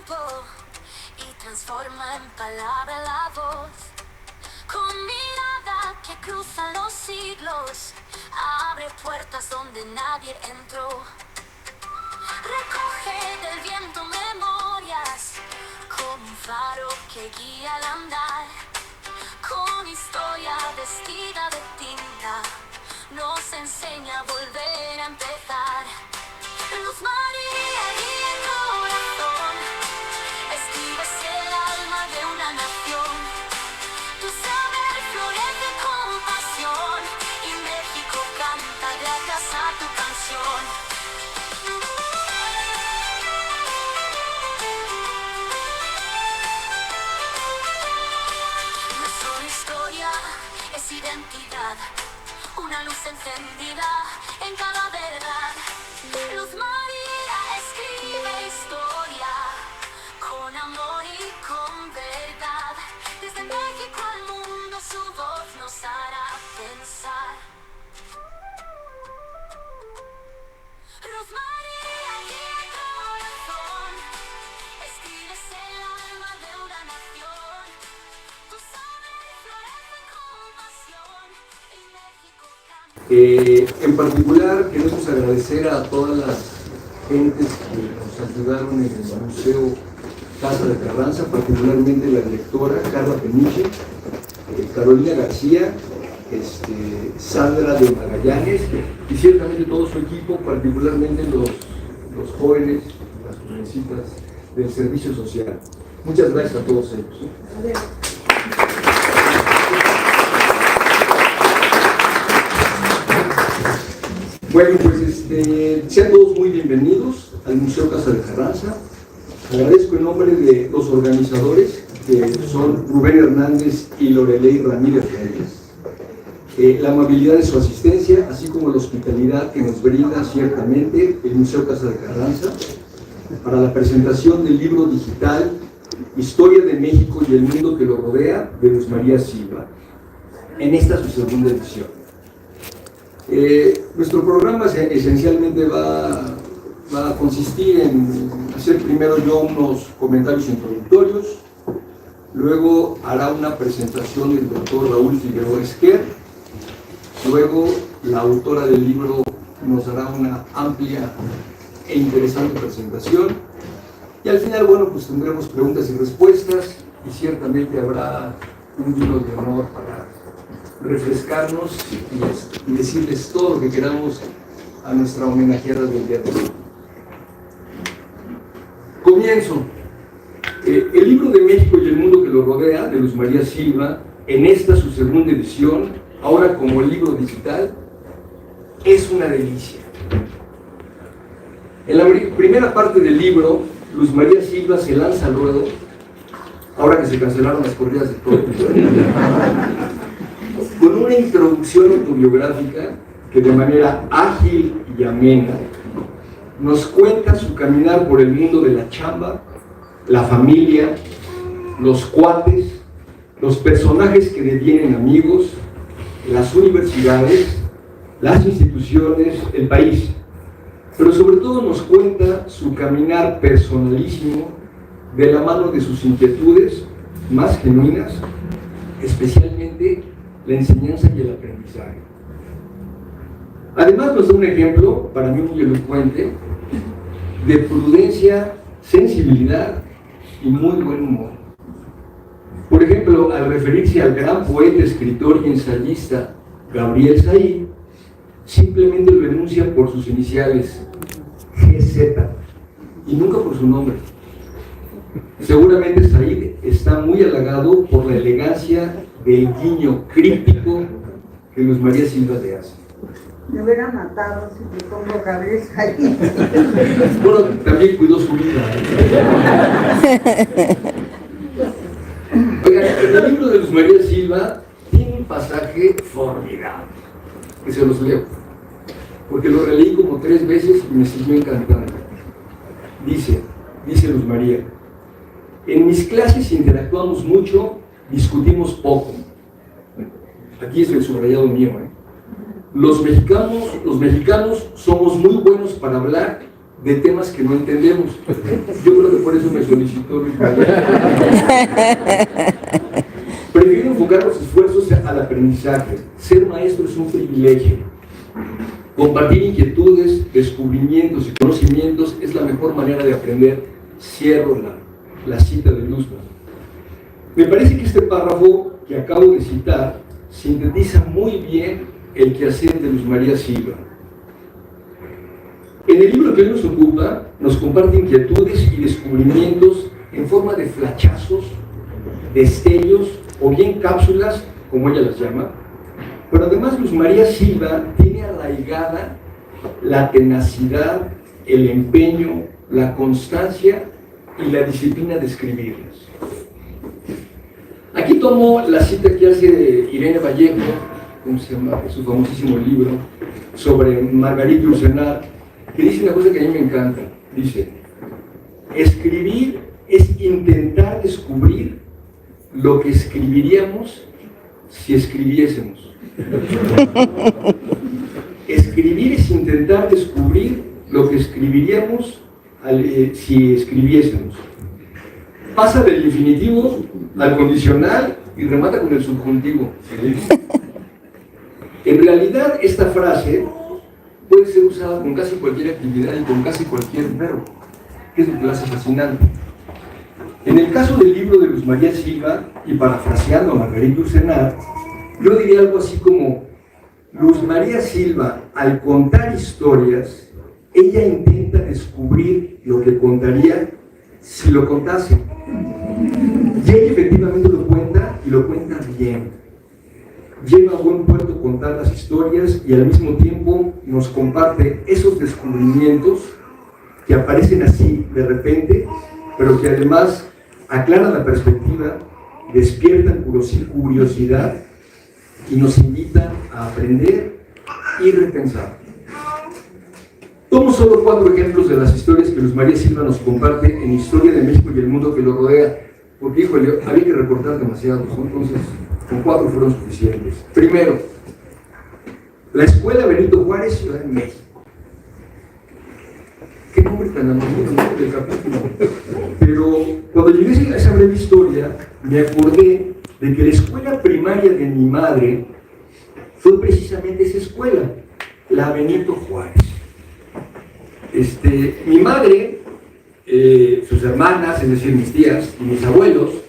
tiempo y transforma en palabra la voz. Con mirada que cruza los siglos, abre puertas donde nadie entró. Recoge del viento memorias, como un faro que guía al andar. Con historia vestida de tinta, nos enseña a volver a empezar. Luz María guía el corazón, escribes el alma de una nación. Tu saber florece con pasión y México canta gracias a tu canción. No es solo historia, es identidad, una luz encendida en cada verdad. Luz María escribe historia con amor y con verdad. Desde México al mundo su voz nos hará pensar. Luz María guía el corazón, escribes el alma de una nación. Tu saber florece con pasión y México canta. En particular queremos agradecer a todas las gentes que nos ayudaron en el Museo Casa de Carranza, particularmente la directora Carla Peniche, Carolina García, Sandra de Magallanes y ciertamente todo su equipo, particularmente los jóvenes, las jovencitas del servicio social. Muchas gracias a todos ellos. Bueno, pues sean todos muy bienvenidos al Museo Casa de Carranza. Agradezco en nombre de los organizadores, que son Rubén Hernández y Lorelei Ramírez Reyes, la amabilidad de su asistencia, así como la hospitalidad que nos brinda ciertamente el Museo Casa de Carranza para la presentación del libro digital Historia de México y el mundo que lo rodea, de Luz María Silva, en esta su segunda edición. Nuestro programa esencialmente va a consistir en hacer primero yo unos comentarios introductorios, luego hará una presentación el doctor Raúl Figueroa Esquer, luego la autora del libro nos dará una amplia e interesante presentación y al final, bueno, pues tendremos preguntas y respuestas y ciertamente habrá un vino de honor para refrescarnos y decirles todo lo que queramos a nuestra homenajeada del día de hoy. Comienzo. El libro de México y el mundo que lo rodea, de Luz María Silva, en esta su segunda edición, ahora como libro digital, es una delicia. En la primera parte del libro, Luz María Silva se lanza al ruedo, ahora que se cancelaron las corridas de toros, con una introducción autobiográfica que de manera ágil y amena nos cuenta su caminar por el mundo de la chamba, la familia, los cuates, los personajes que devienen amigos, las universidades, las instituciones, el país. Pero sobre todo nos cuenta su caminar personalísimo de la mano de sus inquietudes más genuinas, especialmente la enseñanza y el aprendizaje. Además nos da un ejemplo, para mí muy elocuente, de prudencia, sensibilidad y muy buen humor. Por ejemplo, al referirse al gran poeta, escritor y ensayista Gabriel Said, simplemente lo enuncia por sus iniciales, GZ, y nunca por su nombre. Seguramente Said está muy halagado por la elegancia del guiño críptico que Luz María Silva le hace. Me hubiera matado si me pongo Gabriel Said. Bueno, también cuidó su vida. Oigan, el libro de Luz María Silva tiene un pasaje formidable, que se los leo, porque lo releí como 3 veces y me siguió encantando. Dice Luz María: en mis clases interactuamos mucho, discutimos poco. Aquí es el subrayado mío, Los mexicanos somos muy buenos para hablar de temas que no entendemos. Yo creo que por eso me solicitó Luis María. Prefiero enfocar los esfuerzos al aprendizaje. Ser maestro es un privilegio. Compartir inquietudes, descubrimientos y conocimientos es la mejor manera de aprender. Cierro la cita de Luzman. Me parece que este párrafo que acabo de citar sintetiza muy bien el quehacer de Luz María Silva. En el libro que hoy nos ocupa, nos comparte inquietudes y descubrimientos en forma de flachazos, destellos o bien cápsulas, como ella las llama. Pero además Luz María Silva tiene arraigada la tenacidad, el empeño, la constancia y la disciplina de escribirlas. Aquí tomo la cita que hace Irene Vallejo, ¿cómo se llama? Su famosísimo libro sobre Marguerite Yourcenar, que dice una cosa que a mí me encanta. Dice: escribir es intentar descubrir lo que escribiríamos si escribiésemos. Escribir es intentar descubrir lo que escribiríamos si escribiésemos. Pasa del infinitivo al condicional y remata con el subjuntivo. En realidad, esta frase puede ser usada con casi cualquier actividad y con casi cualquier verbo, que es lo que la hace fascinante. En el caso del libro de Luz María Silva, y parafraseando a Marguerite Yourcenar, yo diría algo así como: Luz María Silva, al contar historias, ella intenta descubrir lo que contaría si lo contase. Y ella efectivamente lo cuenta, y lo cuenta bien. Lleva a buen puerto contar las historias y al mismo tiempo nos comparte esos descubrimientos que aparecen así de repente, pero que además aclaran la perspectiva, despiertan curiosidad y nos invitan a aprender y repensar. Tomo solo 4 ejemplos de las historias que Luz María Silva nos comparte en Historia de México y el mundo que lo rodea, porque, híjole, había que recortar demasiados, entonces con 4 fueron suficientes. Primero, la Escuela Benito Juárez, Ciudad de México. Qué nombre tan anónimo del capítulo. Pero cuando llegué a esa breve historia, me acordé de que la escuela primaria de mi madre fue precisamente esa escuela, la Benito Juárez. Mi madre, sus hermanas, es decir, mis tías y mis abuelos,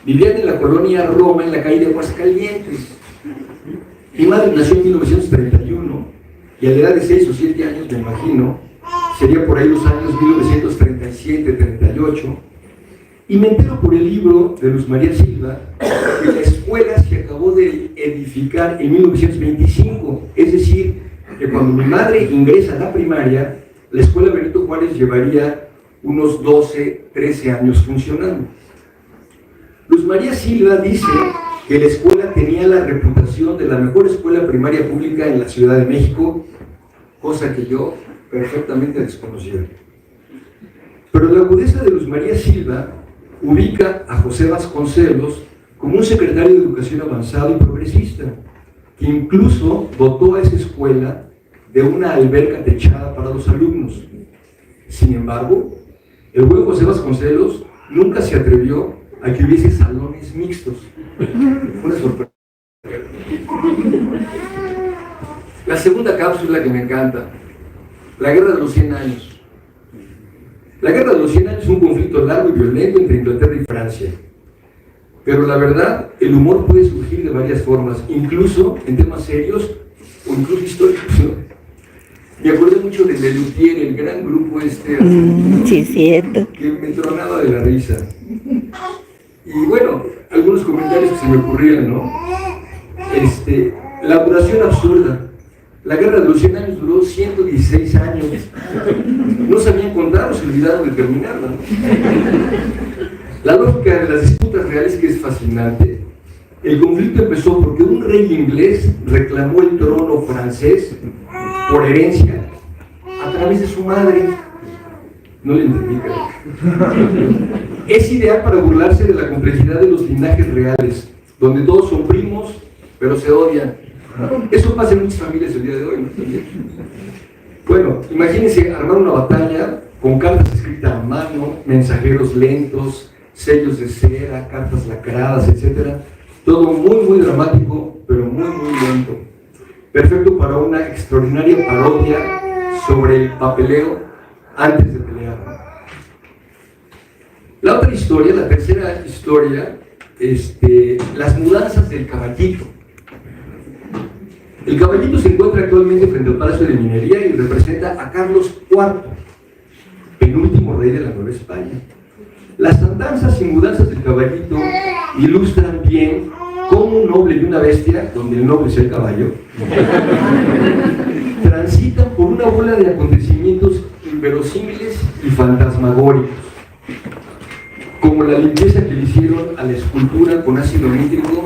vivían en la colonia Roma, en la calle de Aguascalientes. Mi madre nació en 1931 y a la edad de 6 o 7 años, me imagino, sería por ahí los años 1937-38, y me entero por el libro de Luz María Silva que la escuela se acabó de edificar en 1925, es decir, que cuando mi madre ingresa a la primaria, la escuela Benito Juárez llevaría unos 12, 13 años funcionando. Luz María Silva dice que la escuela tenía la reputación de la mejor escuela primaria pública en la Ciudad de México, cosa que yo perfectamente desconocía. Pero la agudeza de Luz María Silva ubica a José Vasconcelos como un secretario de Educación avanzado y progresista, que incluso dotó a esa escuela de una alberca techada para los alumnos. Sin embargo, el buen José Vasconcelos nunca se atrevió a que hubiese salones mixtos. Una sorpresa. La segunda cápsula que me encanta: la Guerra de los 100 años. La Guerra de los 100 años es un conflicto largo y violento entre Inglaterra y Francia. Pero la verdad, el humor puede surgir de varias formas, incluso en temas serios o incluso históricos, ¿no? Me acuerdo mucho de Lelutier, el gran grupo sí, cierto, que me tronaba de la risa. Y bueno, algunos comentarios que se me ocurrieron, ¿no? La duración absurda. La Guerra de los 100 años duró 116 años. No sabían contar o se olvidaron de terminarla, ¿no? La lógica de las disputas reales, que es fascinante. El conflicto empezó porque un rey inglés reclamó el trono francés por herencia a través de su madre. No le entendí, creo. Es ideal para burlarse de la complejidad de los linajes reales, donde todos son primos, pero se odian. Eso pasa en muchas familias el día de hoy, ¿no? Bueno, imagínense armar una batalla con cartas escritas a mano, mensajeros lentos, sellos de cera, cartas lacradas, etc. Todo muy dramático, pero muy lento. Perfecto para una extraordinaria parodia sobre el papeleo antes de pelear. La otra historia, la tercera historia, las mudanzas del caballito. El caballito se encuentra actualmente frente al Palacio de Minería y representa a Carlos IV, penúltimo rey de la Nueva España. Las andanzas y mudanzas del caballito ilustran bien cómo un noble y una bestia, donde el noble es el caballo, transitan por una bola de acontecimientos inverosímiles y fantasmagóricos, como la limpieza que le hicieron a la escultura con ácido nítrico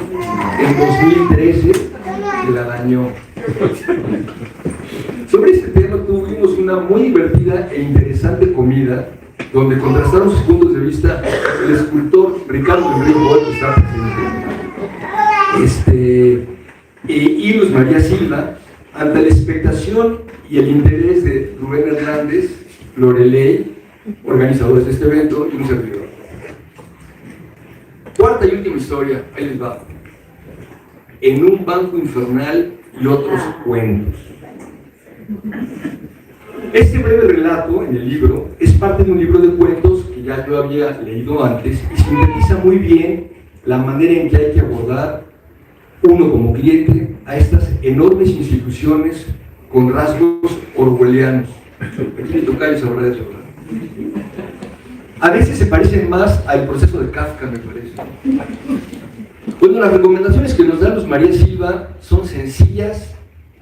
en 2013, que la dañó. Sobre este tema tuvimos una muy divertida e interesante comida, donde contrastaron sus puntos de vista el escultor Ricardo Enrique, que está presente, y Luz María Silva, ante la expectación y el interés de Rubén Hernández, Loreley, organizadores de este evento, y un servidor. Cuarta y última historia, ahí les va. En un banco infernal y otros cuentos. Este breve relato en el libro es parte de un libro de cuentos que ya yo había leído antes y sintetiza muy bien la manera en que hay que abordar uno como cliente a estas enormes instituciones con rasgos orwellianos. Aquí me toca y sabrá de eso. A veces se parecen más al proceso de Kafka, me parece. Bueno, las recomendaciones que nos da Luz María Silva son sencillas,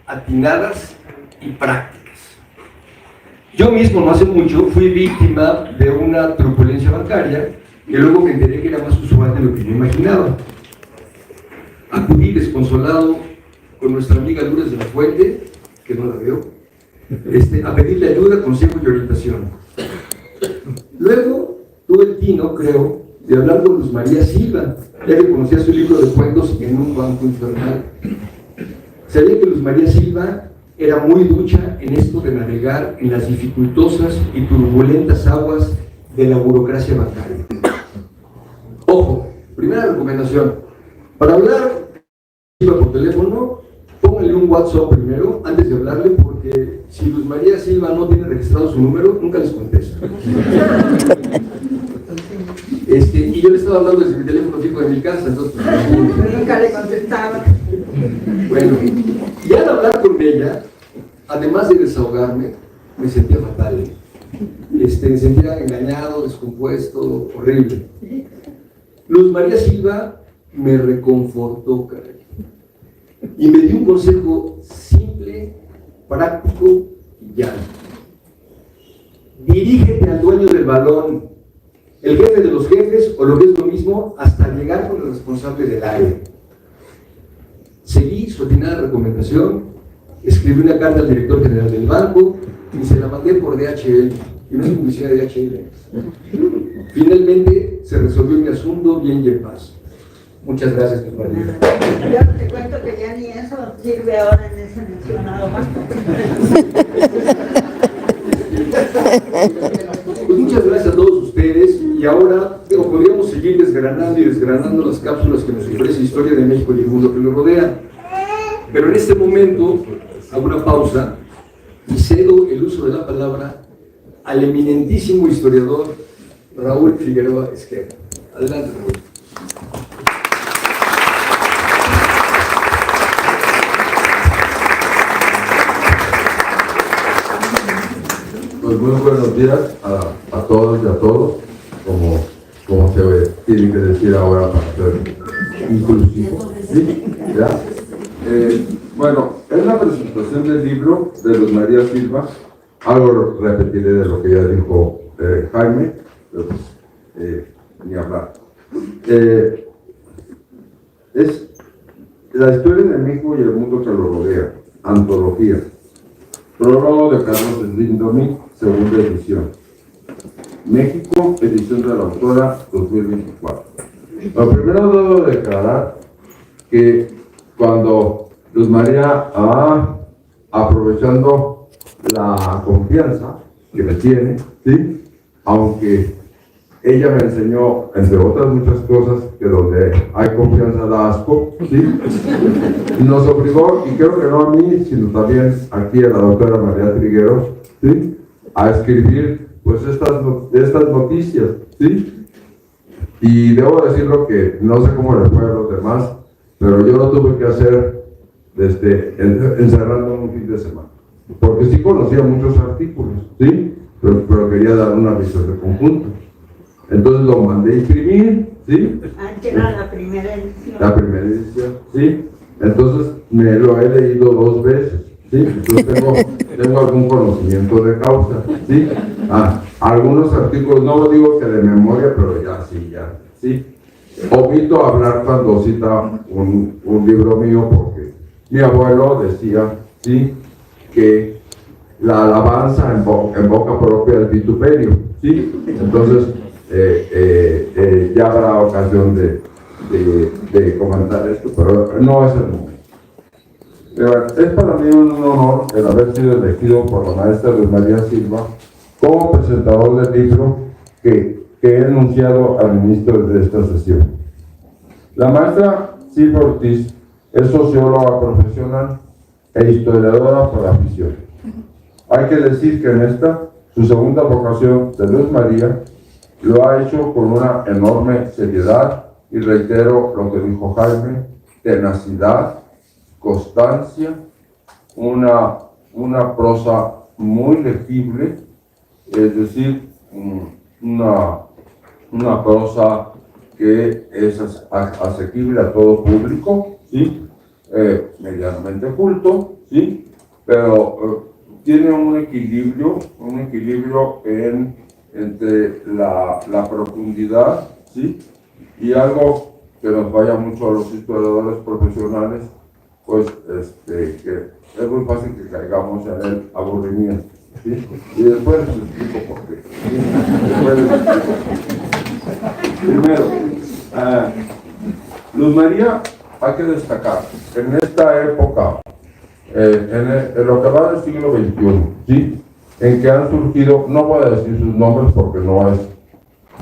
atinadas y prácticas. Yo mismo, no hace mucho, fui víctima de una turbulencia bancaria y luego me enteré que era más usual de lo que yo imaginaba. Acudí desconsolado con nuestra amiga Lourdes de la Fuente, que no la veo, a pedirle ayuda, consejo y orientación. Luego tuve el tino, creo, de hablar con Luz María Silva, ya que conocía su libro de cuentos En un banco infernal. Sabía que Luz María Silva era muy ducha en esto de navegar en las dificultosas y turbulentas aguas de la burocracia bancaria. Ojo, primera recomendación, para hablar por teléfono, pónganle un WhatsApp primero, antes de hablarle, porque si Luz María Silva no tiene registrado su número, nunca les contesta. Y yo le estaba hablando desde mi teléfono fijo de mi casa, entonces nunca le contestaba. Bueno, y al hablar con ella, además de desahogarme, me sentía fatal. Me sentía engañado, descompuesto, horrible. Luz María Silva me reconfortó, caray. Y me dio un consejo simple, práctico y llano. Dirígete al dueño del balón, el jefe de los jefes, o lo que es lo mismo, hasta llegar con el responsable del área. Seguí su atinada recomendación, escribí una carta al director general del banco y se la mandé por DHL, y no es publicidad de DHL. Finalmente se resolvió mi asunto bien y en paz. Muchas gracias, mi María. Yo te cuento que ya ni eso sirve ahora en ese mencionado banco. Pues muchas gracias a todos ustedes, y ahora podríamos seguir desgranando y desgranando las cápsulas que nos ofrece Historia de México y el mundo que nos rodea, pero en este momento hago una pausa y cedo el uso de la palabra al eminentísimo historiador Raúl Figueroa Esquerra. Adelante, Raúl. Pues muy buenos días a todos y a todos, como se tiene que decir ahora para ser inclusivo. ¿Sí? ¿Ya? Bueno, es la presentación del libro de Luz María Silva. Algo repetiré de lo que ya dijo Jaime, pero ni hablar. Es la historia de México y el mundo que lo rodea, antología. Prólogo de Carlos Slim, segunda edición. México, edición de la autora, 2024. Lo primero debo declarar que cuando Luz María, aprovechando la confianza que me tiene, ¿sí? Aunque ella me enseñó, entre otras muchas cosas, que donde hay confianza da asco, ¿sí? Nos obligó, y creo que no a mí, sino también aquí a la doctora María Trigueros, ¿sí? A escribir, pues, estas noticias, ¿sí? Y debo decirlo que no sé cómo les fue a los demás, pero yo lo tuve que hacer encerrando un fin de semana. Porque sí conocía muchos artículos, ¿sí? Pero quería dar una visión de conjunto. Entonces lo mandé a imprimir, ¿sí? Antes era la primera edición. La primera edición, ¿sí? Entonces me lo he leído 2 veces, ¿sí? Entonces tengo algún conocimiento de causa, ¿sí? Algunos artículos, no lo digo que de memoria, pero ya, ¿sí? Omito hablar cuando cita un libro mío, porque mi abuelo decía, ¿sí? Que la alabanza en boca propia es vituperio, ¿sí? Entonces, ya habrá ocasión de comentar esto, pero no es el momento. Es para mí un honor el haber sido elegido por la maestra Luz María Silva como presentador del libro que he enunciado al ministro de esta sesión. La maestra Silva Ortiz es socióloga profesional e historiadora por afición. Hay que decir que en esta, su segunda vocación de Luz María, lo ha hecho con una enorme seriedad, y reitero lo que dijo Jaime, tenacidad, constancia, una prosa muy legible, es decir, una prosa que es asequible a todo público, ¿sí? Medianamente culto, ¿sí? Pero tiene un equilibrio entre la profundidad, ¿sí? Y algo que nos vaya mucho a los historiadores profesionales, pues que es muy fácil que caigamos en el aburrimiento, ¿sí? Y después les explico por qué, ¿sí? Después les explico. Primero, Luz María, hay que destacar, en esta época, en lo que va del siglo XXI, ¿sí? En que han surgido, no voy a decir sus nombres porque no es,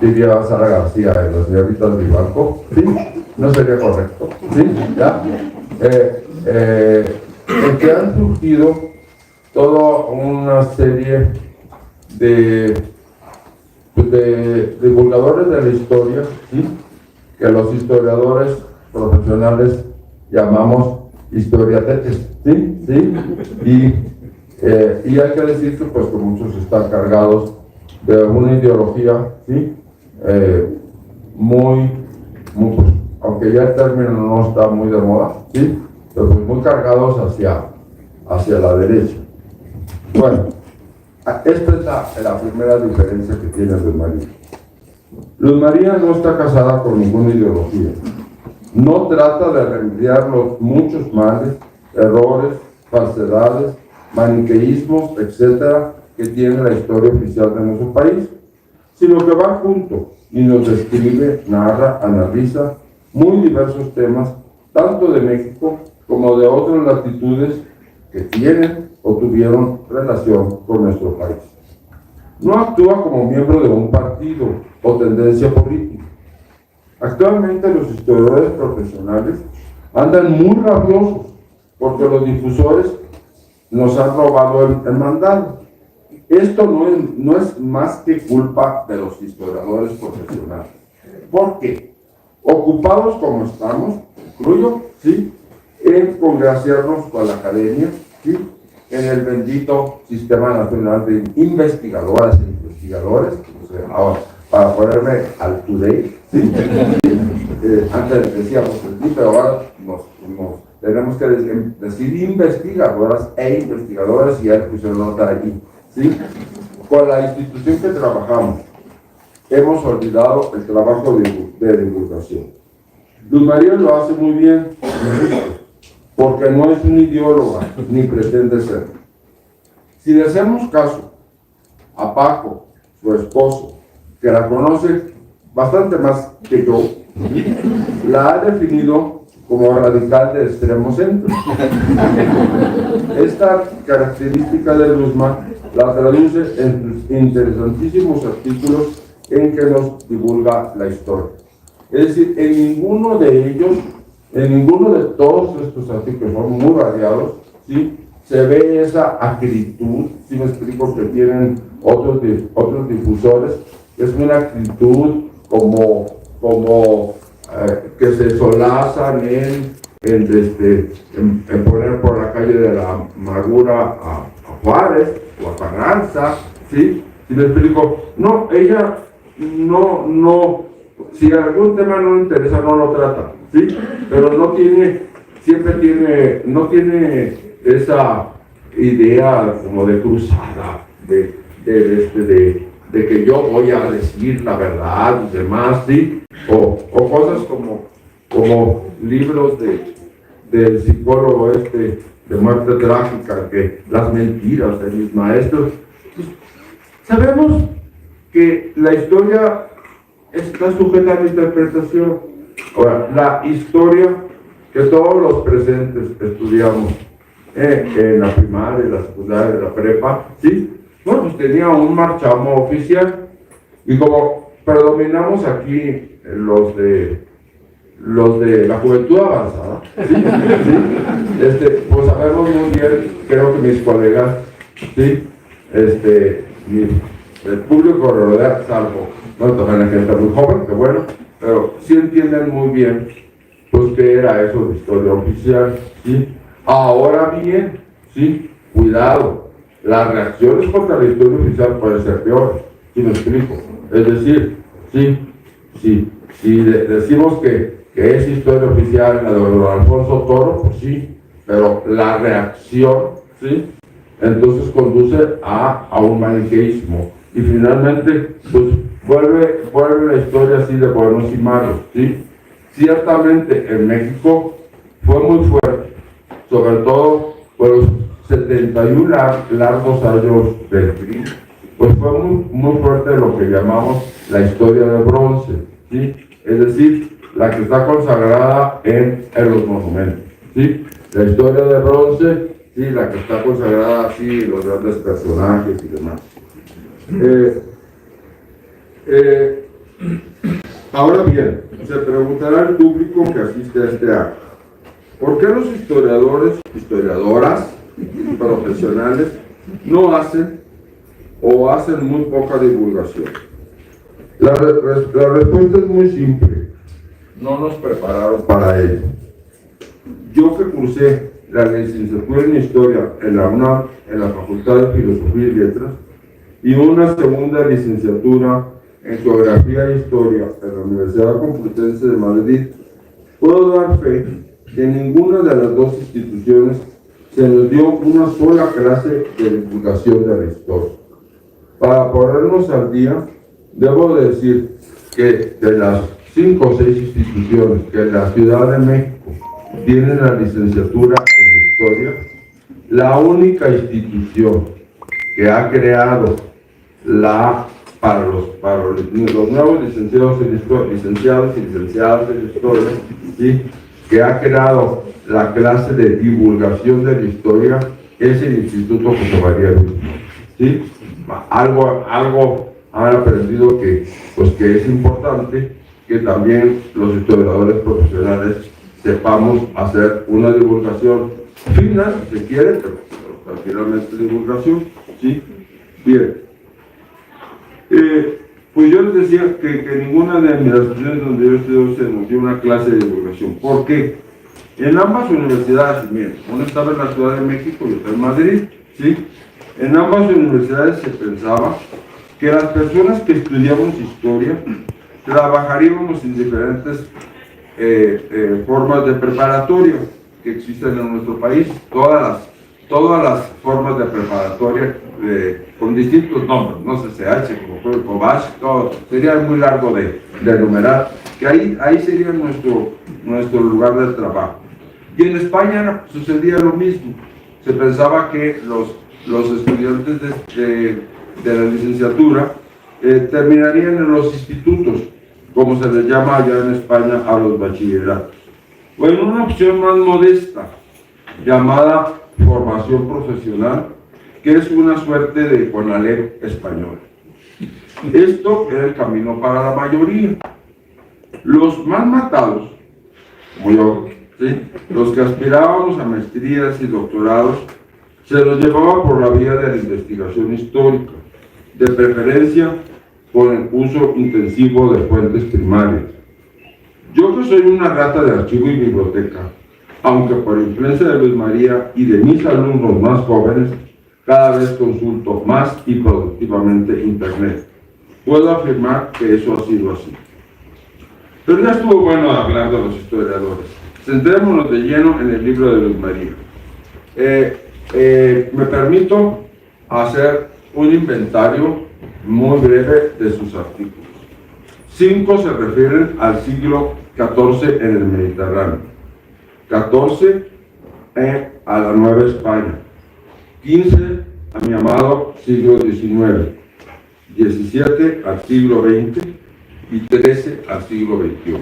diría Sara García en las señoritas de Banco, ¿sí? No sería correcto, ¿sí? ¿Ya? En que han surgido toda una serie de divulgadores de la historia, ¿sí? Que los historiadores profesionales llamamos historiatetes, ¿sí? Y hay que decir que, pues, que muchos están cargados de una ideología, ¿sí? Muy, pues, aunque ya el término no está muy de moda, ¿sí? Pero pues muy cargados hacia la derecha. Bueno, esta es la primera diferencia que tiene Luz María. Luz María no está casada con ninguna ideología. No trata de remediar los muchos males, errores, falsedades, maniqueísmos, etcétera, que tiene la historia oficial de nuestro país, sino que va junto y nos describe, narra, analiza muy diversos temas, tanto de México como de otras latitudes que tienen o tuvieron relación con nuestro país. No actúa como miembro de un partido o tendencia política. Actualmente los historiadores profesionales andan muy rabiosos porque los difusores nos han robado el mandado. Esto no es más que culpa de los historiadores profesionales. ¿Por qué? Ocupados como estamos, incluyo, ¿sí?, en congraciarnos con la academia, ¿sí?, en el bendito Sistema Nacional de Investigadoras e Investigadores, o sea, ahora, para ponerme al today, ¿sí? Antes decíamos el pero ahora tenemos que decir investigadoras e investigadores, y ya pusieron nota aquí, ¿sí? Con la institución que trabajamos, hemos olvidado el trabajo de divulgación. Luz María lo hace muy bien, porque no es una ideóloga, ni pretende ser. Si le hacemos caso a Paco, su esposo, que la conoce bastante más que yo, la ha definido como radical de extremo centro. Esta característica de Luzma la traduce en sus interesantísimos artículos en que nos divulga la historia. Es decir, en ninguno de ellos, en ninguno de todos estos artículos, son muy variados, ¿sí?, se ve esa acritud, si me explico, que tienen otros difusores. Es una acritud como que se solazan en poner por la calle de la Amargura a Juárez o a Carranza, ¿sí? Si me explico, no, ella no, si algún tema no le interesa, no lo trata, ¿sí? Pero no tiene esa idea como de cruzada, de que yo voy a decir la verdad y demás, ¿sí? O cosas como libros del psicólogo de Muerte Trágica, que las mentiras de mis maestros. Pues, sabemos que la historia está sujeta a la interpretación. Ahora, la historia que todos los presentes estudiamos en la primaria, la secundaria, la prepa, ¿sí? Bueno, pues tenía un marchamo oficial, y como predominamos aquí los de la juventud avanzada, ¿sí? ¿Sí? Pues sabemos muy bien, creo que mis colegas, ¿sí? El público rodea, salvo, no también la gente muy joven, que bueno, pero sí entienden muy bien, pues, qué era eso de historia oficial, ¿sí? Ahora bien, ¿sí? Cuidado, las reacciones contra la historia oficial pueden ser peores, ¿sí me explico? Es decir, si decimos que es historia oficial la de don Alfonso Toro, pues sí, pero la reacción, ¿sí?, entonces conduce a un maniqueísmo, y finalmente, pues, vuelve la historia así de buenos y malos, ¿sí? Ciertamente en México fue muy fuerte, sobre todo por los 71 largos años del PRI, pues fue muy fuerte lo que llamamos la historia de bronce, ¿sí? Es decir, la que está consagrada en los monumentos, ¿sí? La historia de bronce, sí, la que está consagrada, sí, los grandes personajes y demás. Ahora bien, se preguntará el público que asiste a este acto, ¿por qué los historiadoras profesionales no hacen o hacen muy poca divulgación? La respuesta es muy simple: no nos prepararon para ello. Yo, que cursé la licenciatura en Historia en la UNAM, en la Facultad de Filosofía y Letras, y una segunda licenciatura en Geografía e Historia en la Universidad Complutense de Madrid, puedo dar fe que en ninguna de las dos instituciones se nos dio una sola clase de divulgación de la historia. Para ponernos al día, debo decir que de las 5 o 6 instituciones que en la Ciudad de México tienen la licenciatura en Historia, la única institución que ha creado para los nuevos licenciados y licenciadas en Historia, ¿sí?, que ha creado la clase de divulgación de la historia, es el Instituto José María Luis, ¿sí? Algo han aprendido que es importante que también los historiadores profesionales sepamos hacer una divulgación fina, si se quiere, pero finalmente divulgación, ¿sí? Bien. Pues yo les decía que ninguna de las instituciones donde yo estudié se nos dio una clase de divulgación. ¿Por qué? En ambas universidades, miren, una estaba en la Ciudad de México y otra en Madrid, ¿sí? En ambas universidades se pensaba que las personas que estudiamos historia trabajaríamos en diferentes formas de preparatoria que existen en nuestro país, todas las formas de preparatoria con distintos nombres, no sé, CH, como fue el COBACH, todo, sería muy largo de enumerar, que ahí sería nuestro lugar de trabajo. Y en España sucedía lo mismo, se pensaba que los estudiantes de la licenciatura terminarían en los institutos, como se les llama allá en España a los bachilleratos. o en una opción más modesta, llamada formación profesional, que es una suerte de CONALEP español. Esto era el camino para la mayoría. Los más matados, como yo, ¿sí?, los que aspirábamos a maestrías y doctorados, se los llevaba por la vía de la investigación histórica, de preferencia con el uso intensivo de fuentes primarias. Yo, que soy una rata de archivo y biblioteca, aunque por influencia de Luis María y de mis alumnos más jóvenes, cada vez consulto más y productivamente Internet, puedo afirmar que eso ha sido así. Pero ya estuvo bueno hablar de los historiadores. Centrémonos de lleno en el libro de Luis María. Me permito hacer un inventario muy breve de sus artículos. 5 se refieren al siglo XIV en el Mediterráneo, 14 a la Nueva España, 15 a mi amado siglo XIX, 17 al siglo XX y 13 al siglo XXI.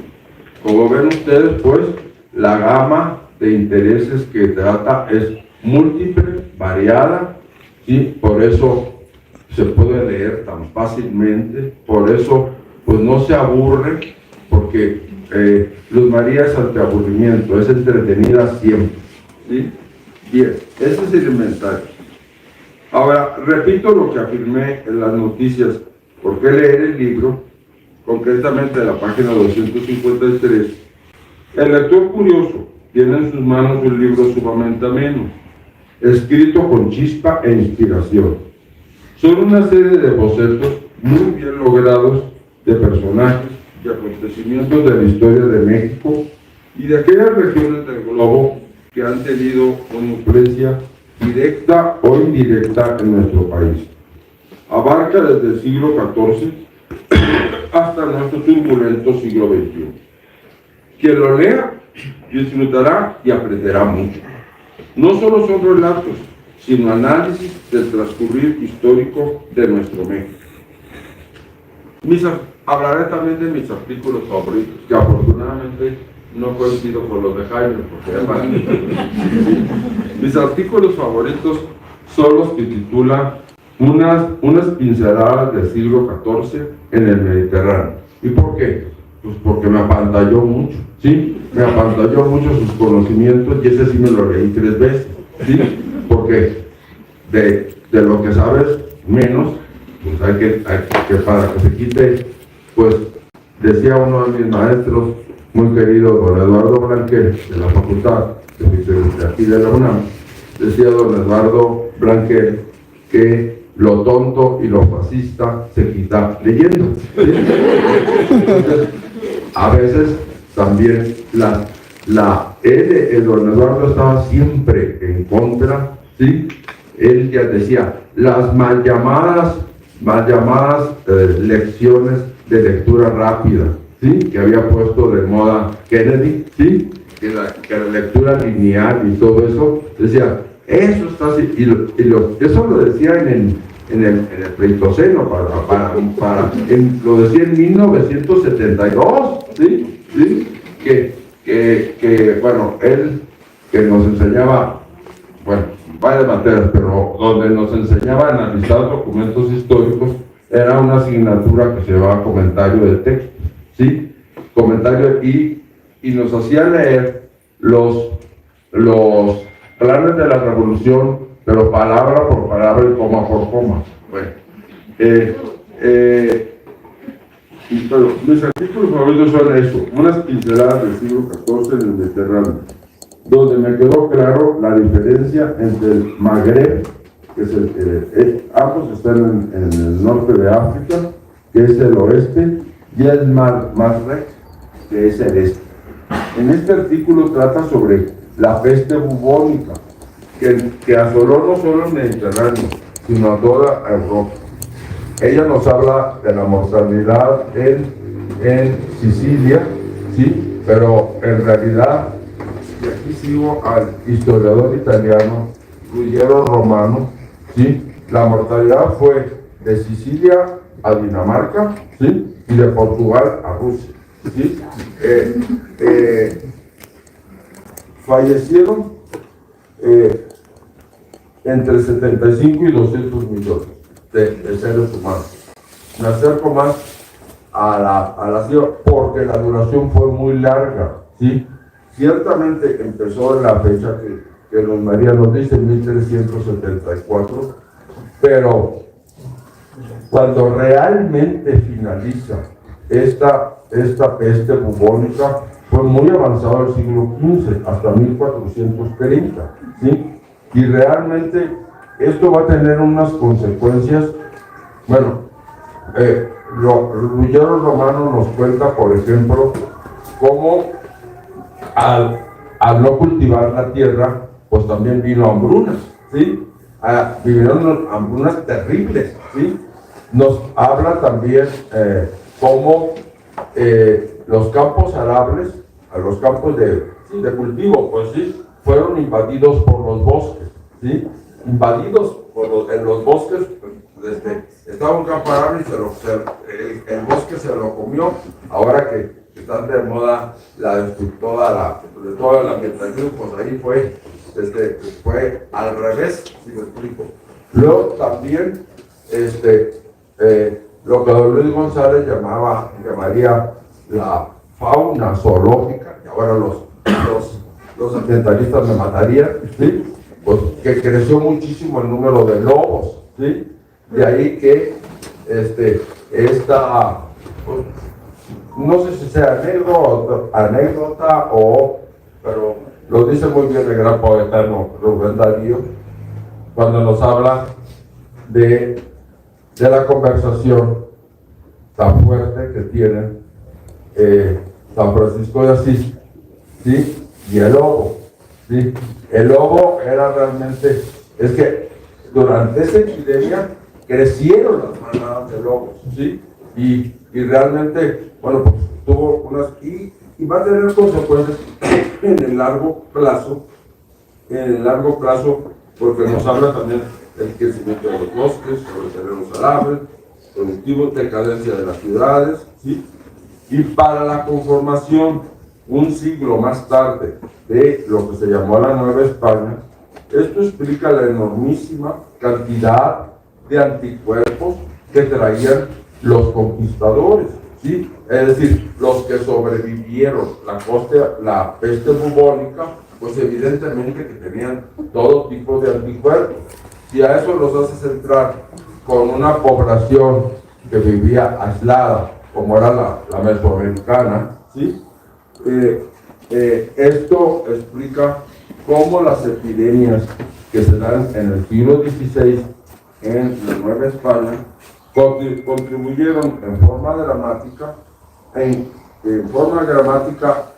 Como ven ustedes, pues, la gama de intereses que trata es múltiple, variada, ¿sí? Por eso se puede leer tan fácilmente, por eso pues no se aburre, porque Luz María es antiaburrimiento, es entretenida siempre, ¿sí? Bien, ese es el inventario. Ahora, repito lo que afirmé en las noticias, porque leer el libro, concretamente de la página 253, el lector curioso tiene en sus manos un libro sumamente ameno, escrito con chispa e inspiración. Son una serie de bocetos muy bien logrados de personajes y acontecimientos de la historia de México y de aquellas regiones del globo que han tenido una influencia directa o indirecta en nuestro país. Abarca desde el siglo XIV hasta nuestro turbulento siglo XXI. Quien lo lea disfrutará y aprenderá mucho. No solo son relatos, sino análisis del transcurrir histórico de nuestro México. Hablaré también de mis artículos favoritos, que afortunadamente no coincido con los de Jaime, porque mis artículos favoritos son los que titulan unas pinceladas del siglo XIV en el Mediterráneo. ¿Y por qué? Pues porque me apantalló mucho, ¿sí? Me apantalló mucho sus conocimientos y ese sí me lo leí 3 veces, ¿sí? Porque de lo que sabes menos, pues hay que para que se quite, pues decía uno de mis maestros, muy querido don Eduardo Blanquer, de la Facultad de aquí de la UNAM, decía don Eduardo Blanquer que lo tonto y lo fascista se quita leyendo, ¿sí? Entonces, a veces también el don Eduardo estaba siempre en contra, ¿sí? Él ya decía, las mal llamadas lecciones de lectura rápida, ¿sí?, que había puesto de moda Kennedy, ¿sí?, que la lectura lineal y todo eso, decía, eso está así, eso lo decía en el Pleistoceno, lo decía en 1972, ¿sí? ¿Sí? Que bueno, él que nos enseñaba, bueno, varias materias, pero donde nos enseñaba a analizar documentos históricos, era una asignatura que se llamaba comentario de texto, ¿sí? Comentario, y nos hacía leer los planes de la revolución, pero palabra por palabra y coma por coma. Bueno, pero mis artículos favoritos son eso, unas pinceladas del siglo XIV en el Mediterráneo, donde me quedó claro la diferencia entre el Magreb, que es ambos están en el norte de África, que es el oeste, y el Masrek, que es el este. En este artículo trata sobre la peste bubónica, que asoló no solo el Mediterráneo, sino a toda Europa. Ella nos habla de la mortalidad en Sicilia, ¿sí? Pero en realidad, y aquí sigo al historiador italiano Ruggiero Romano, ¿sí? La mortalidad fue de Sicilia a Dinamarca, ¿sí?, y de Portugal a Rusia, ¿sí? fallecieron entre 75 y 200 millones de seres humanos. Me acerco más a la cifra porque la duración fue muy larga, ¿sí? Ciertamente empezó en la fecha que Luz María nos dice, 1374, pero cuando realmente finaliza esta peste bubónica fue muy avanzado el siglo XV, hasta 1430, ¿sí? Y realmente esto va a tener unas consecuencias. Bueno, Ruggiero Romano nos cuenta, por ejemplo, cómo al no cultivar la tierra, pues también vino hambrunas, ¿sí? Vivieron hambrunas terribles, ¿sí? Nos habla también cómo los campos arables, los campos de cultivo, pues sí, fueron invadidos por los bosques, ¿sí? Invadidos en los bosques, estaba un campo arable y el bosque se lo comió. Ahora que están de moda toda la ambientación, pues ahí fue al revés, si me explico. Luego también, lo que don Luis González llamaría la fauna zoológica, y ahora los ambientalistas me matarían, ¿sí? Pues que creció muchísimo el número de lobos, ¿sí? De ahí que pues, no sé si sea anécdota pero lo dice muy bien el gran poeta Rubén Darío, cuando nos habla de la conversación tan fuerte que tienen San Francisco de Asís, ¿sí? Y el lobo, ¿sí? El lobo era realmente, es que durante esa epidemia crecieron las manadas de lobos, ¿sí? Y realmente, bueno, pues tuvo y va a tener consecuencias en el largo plazo, porque nos habla también del crecimiento de los bosques, sobre terrenos arables, productivos, decadencia de las ciudades, ¿sí? Y para la conformación, un siglo más tarde, de lo que se llamó la Nueva España, esto explica la enormísima cantidad de anticuerpos que traían los conquistadores, ¿sí? Es decir, los que sobrevivieron la peste bubónica, pues evidentemente que tenían todo tipo de anticuerpos. Si a eso los haces entrar con una población que vivía aislada, como era la mesoamericana, ¿sí? Esto explica cómo las epidemias que se dan en el siglo XVI en la Nueva España contribuyeron en forma dramática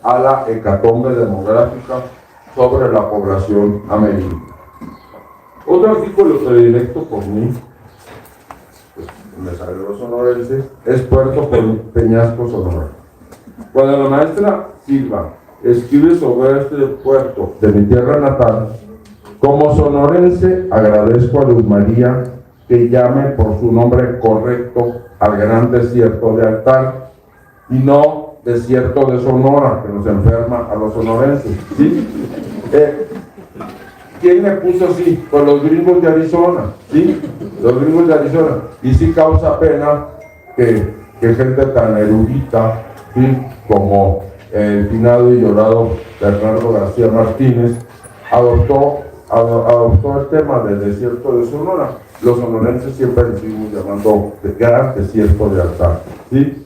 a la hecatombe demográfica sobre la población amerindia. Otro artículo predilecto por mí, pues, me salió sonorense, es Puerto Peñasco, Sonora. Cuando la maestra Silva escribe sobre este puerto de mi tierra natal, como sonorense agradezco a Luz María que llame por su nombre correcto al gran desierto de Altar y no desierto de Sonora, que nos enferma a los sonorenses, ¿sí? ¿Quién me puso así? Pues los gringos de Arizona, ¿sí? Los gringos de Arizona. Y sí causa pena que gente tan erudita, ¿sí? Como el finado y llorado Bernardo García Martínez adoptó el tema del desierto de Sonora. Los sonorenses siempre le seguimos llamando de gran desierto de Altar, ¿sí?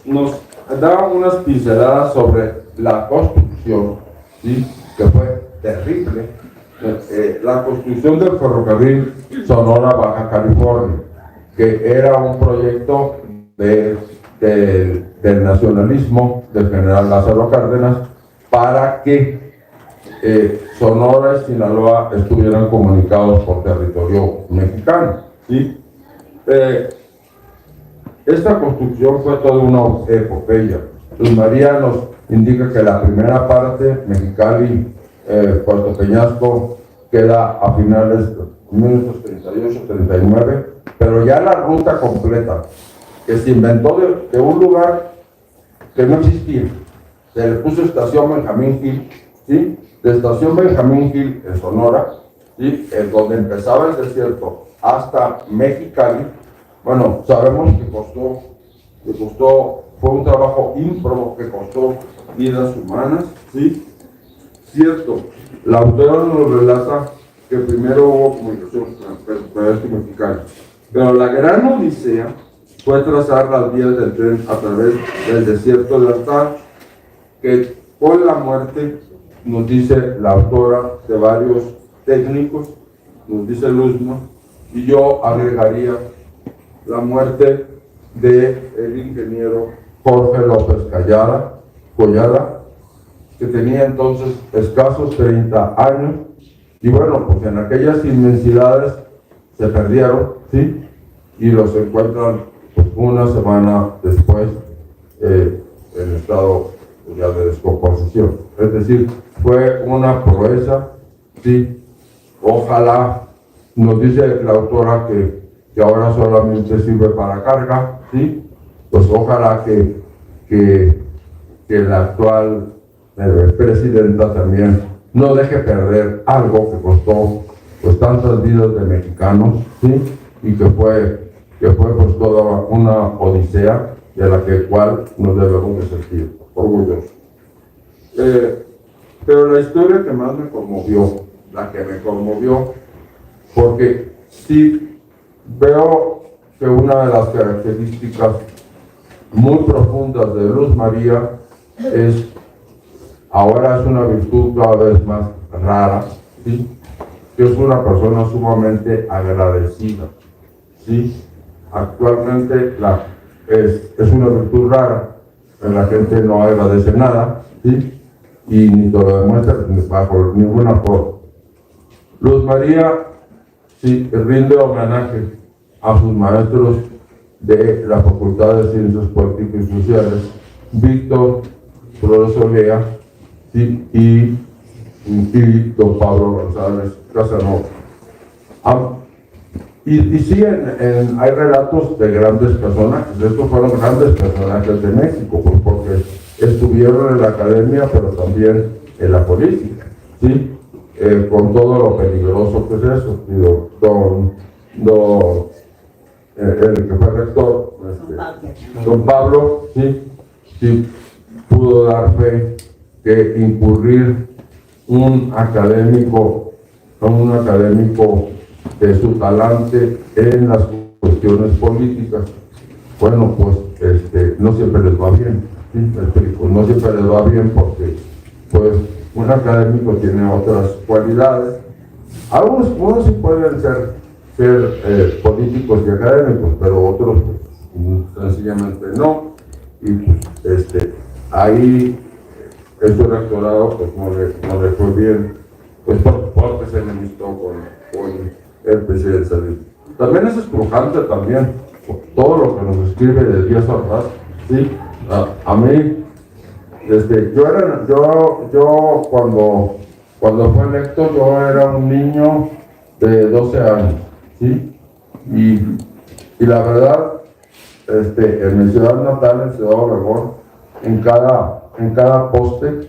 Nos daban unas pinceladas sobre la construcción, ¿sí? Que fue terrible. La construcción del ferrocarril Sonora-Baja California, que era un proyecto del nacionalismo del general Lázaro Cárdenas para que Sonora y Sinaloa estuvieran comunicados por territorio mexicano, ¿sí? Esta construcción fue toda una epopeya. Luz María nos indica que la primera parte, Mexicali, Puerto Peñasco, queda a finales de 1938-39, pero ya la ruta completa, que se inventó de un lugar que no existía, se le puso Estación Benjamín Gil, ¿sí? De Estación Benjamín Gil en Sonora, ¿sí? En donde empezaba el desierto hasta Mexicali. Bueno, sabemos que costó, fue un trabajo ímprobo que costó vidas humanas, ¿sí? Cierto, la autora nos relata que primero hubo comunicación con el Mexicali, pero la gran odisea fue trazar las vías del tren a través del desierto de Atán, que con la muerte, nos dice la autora, de varios técnicos, nos dice Luzma, y yo agregaría la muerte del ingeniero Jorge López Collada, que tenía entonces escasos 30 años, y bueno, pues en aquellas inmensidades se perdieron, ¿sí? Y los encuentran pues, una semana después en estado ya de descomposición. Es decir, fue una proeza, ¿sí? Ojalá, nos dice la autora que ahora solamente sirve para carga, ¿sí? Pues ojalá que la actual presidenta también no deje perder algo que costó pues tantas vidas de mexicanos, ¿sí? Y que fue pues toda una odisea de la cual nos debemos de sentir orgullosos. Pero la historia que más me conmovió, porque sí veo que una de las características muy profundas de Luz María ahora es una virtud cada vez más rara, ¿sí? Que es una persona sumamente agradecida, ¿sí? Actualmente es una virtud rara, en la gente no agradece nada, ¿sí? Y ni te lo demuestra bajo ninguna forma. Luz María, sí, rinde homenaje a sus maestros de la Facultad de Ciencias Políticas y Sociales, Víctor Flores Olea, ¿sí? y don Pablo González Casanova. Y sí, hay relatos de grandes personajes. Estos fueron grandes personajes de México, pues porque estuvieron en la academia, pero también en la política, ¿sí? Con todo lo peligroso que es eso. El que fue rector, don Pablo, sí pudo dar fe que incurrir un académico de su talante en las cuestiones políticas, bueno, pues no siempre les va bien, ¿sí? No siempre les va bien porque pues un académico tiene otras cualidades. Unos sí pueden ser políticos y académicos, pero otros pues, sencillamente no. Y pues, ahí este rectorado pues no le fue bien, pues porque se enemistó con el presidente Cedillo. También es estrujante también todo lo que nos escribe de días atrás, ¿sí? A mí, yo cuando fue electo, yo era un niño de 12 años, ¿sí? Y la verdad, en mi ciudad natal, en Ciudad Obregón, en cada poste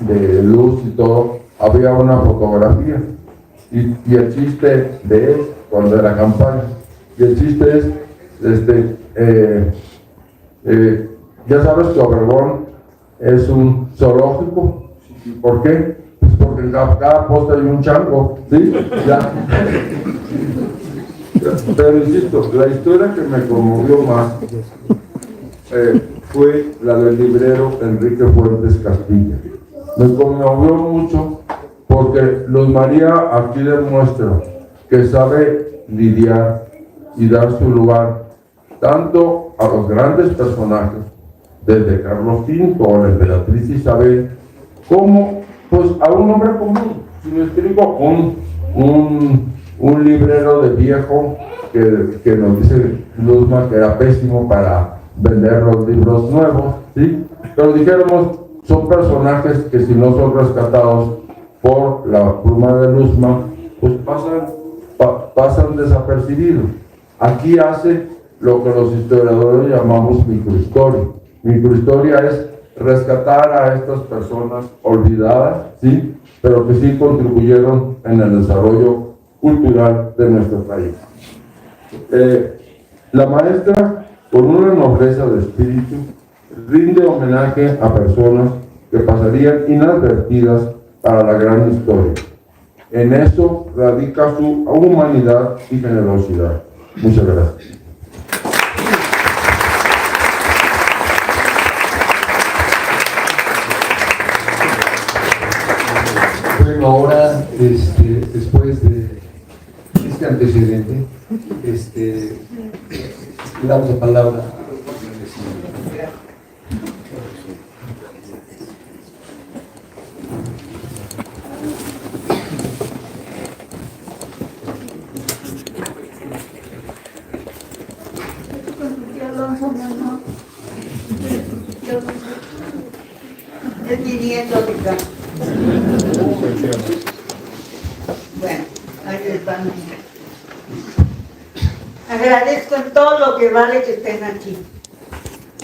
de luz y todo, había una fotografía. Y el chiste de él, cuando era campaña, y el chiste es, ya sabes que Obregón es un zoológico. ¿Por qué? Pues porque en cada poste hay un chango, ¿sí? Ya. Pero insisto, la historia que me conmovió más fue la del librero Enrique Fuentes Castilla. Me conmovió mucho porque Luz María aquí demuestra que sabe lidiar y dar su lugar tanto a los grandes personajes, desde Carlos V o la emperatriz Isabel, como pues a un hombre común. Si me explico, un librero de viejo que nos dice Luzma que era pésimo para vender los libros nuevos, ¿sí? Pero dijéramos, son personajes que si no son rescatados por la pluma de Luzma, pues pasan desapercibidos. Aquí hace lo que los historiadores llamamos microhistoria. Microhistoria es rescatar a estas personas olvidadas, ¿sí? Pero que sí contribuyeron en el desarrollo cultural de nuestro país. La maestra, con una nobleza de espíritu, rinde homenaje a personas que pasarían inadvertidas para la gran historia. En eso radica su humanidad y generosidad. Muchas gracias. Bueno, ahora, después de este antecedente, le damos la palabra a es mi nieto, Ricardo. Bueno, ahí les van. Agradezco en todo lo que vale que estén aquí.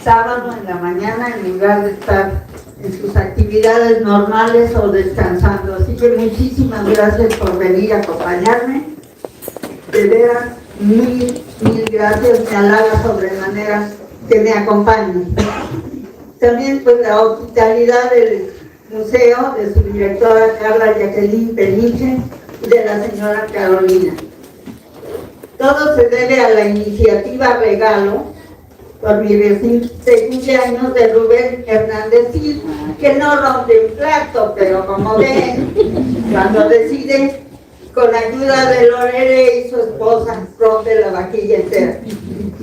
Sábado en la mañana, en lugar de estar en sus actividades normales o descansando. Así que muchísimas gracias por venir a acompañarme. De veras, mil gracias. Me halaga sobremanera que me acompañen. También pues la hospitalidad del museo, de su directora Carla Jacqueline Peniche y de la señora Carolina. Todo se debe a la iniciativa Regalo por mi reciente cumpleaños de Rubén Hernández Gil, que no rompe un plato, pero como ven, cuando decide, con ayuda de Lorele y su esposa, rompe la vajilla entera.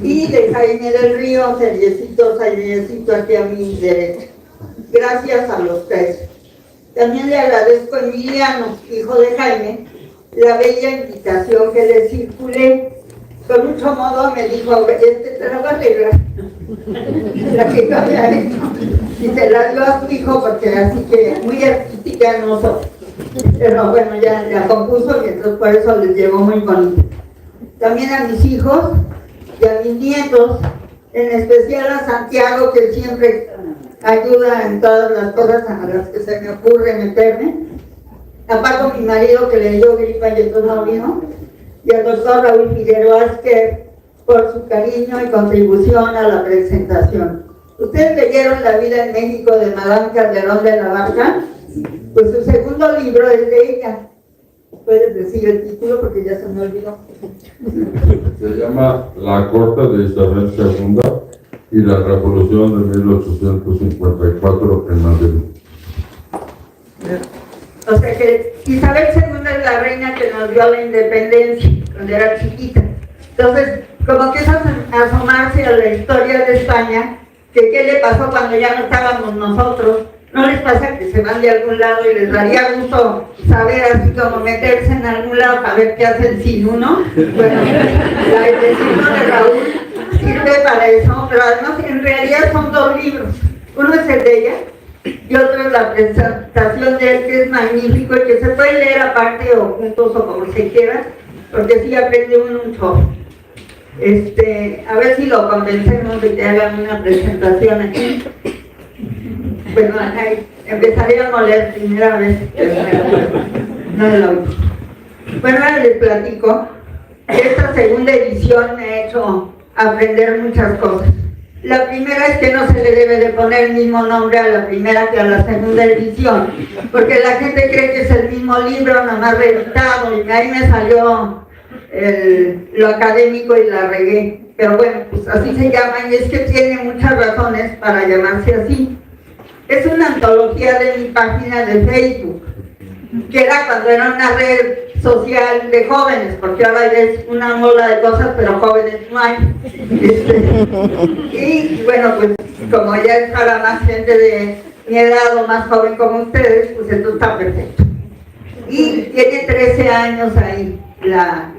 Y de Jaime del Río, seriecito aquí a mi derecha. Gracias a los tres. También le agradezco a Emiliano, hijo de Jaime, la bella invitación que le circulé. Con mucho modo me dijo, te la voy a arreglar. La que yo había hecho. Y se la dio a su hijo porque así que muy artística no soy. Pero bueno, ya la compuso y entonces por eso les llegó muy bonito. También a mis hijos y a mis nietos, en especial a Santiago, que siempre ayuda en todas las cosas a las que se me ocurre meterme. A Paco, mi marido, que le dio gripa y entonces no vino. Y al doctor Raúl Figueroa Esquer por su cariño y contribución a la presentación. ¿Ustedes leyeron La vida en México de Madame Calderón de la Barca? Pues su segundo libro es de ella. ¿Puedes decir el título? Porque ya se me olvidó. Se llama La corte de Isabel II y la revolución de 1854 en Madrid. O sea que Isabel II es la reina que nos dio la independencia cuando era chiquita. Entonces, como que es asomarse a la historia de España, que qué le pasó cuando ya no estábamos nosotros. ¿No les pasa que se van de algún lado y les daría gusto saber, así como meterse en algún lado para ver qué hacen sin uno? Bueno, el destino de Raúl sirve para eso, pero además en realidad son dos libros. Uno es el de ella y otro es la presentación de él, que es magnífico y que se puede leer aparte o juntos o como se quiera, porque sí aprende uno un chorro. A ver si lo convencemos de que hagan una presentación aquí. Bueno, empezaré a moler primera vez, no lo oí. Bueno, ahora les platico. Esta segunda edición me ha hecho aprender muchas cosas. La primera es que no se le debe de poner el mismo nombre a la primera que a la segunda edición, porque la gente cree que es el mismo libro, nada más reeditado, y ahí me salió lo académico y la regué. Pero bueno, pues así se llama, y es que tiene muchas razones para llamarse así. Es una antología de mi página de Facebook, que era cuando era una red social de jóvenes, porque ahora ya es una mola de cosas, pero jóvenes no hay. Y bueno, pues como ya es para más gente de mi edad o más joven como ustedes, pues esto está perfecto. Y tiene 13 años ahí la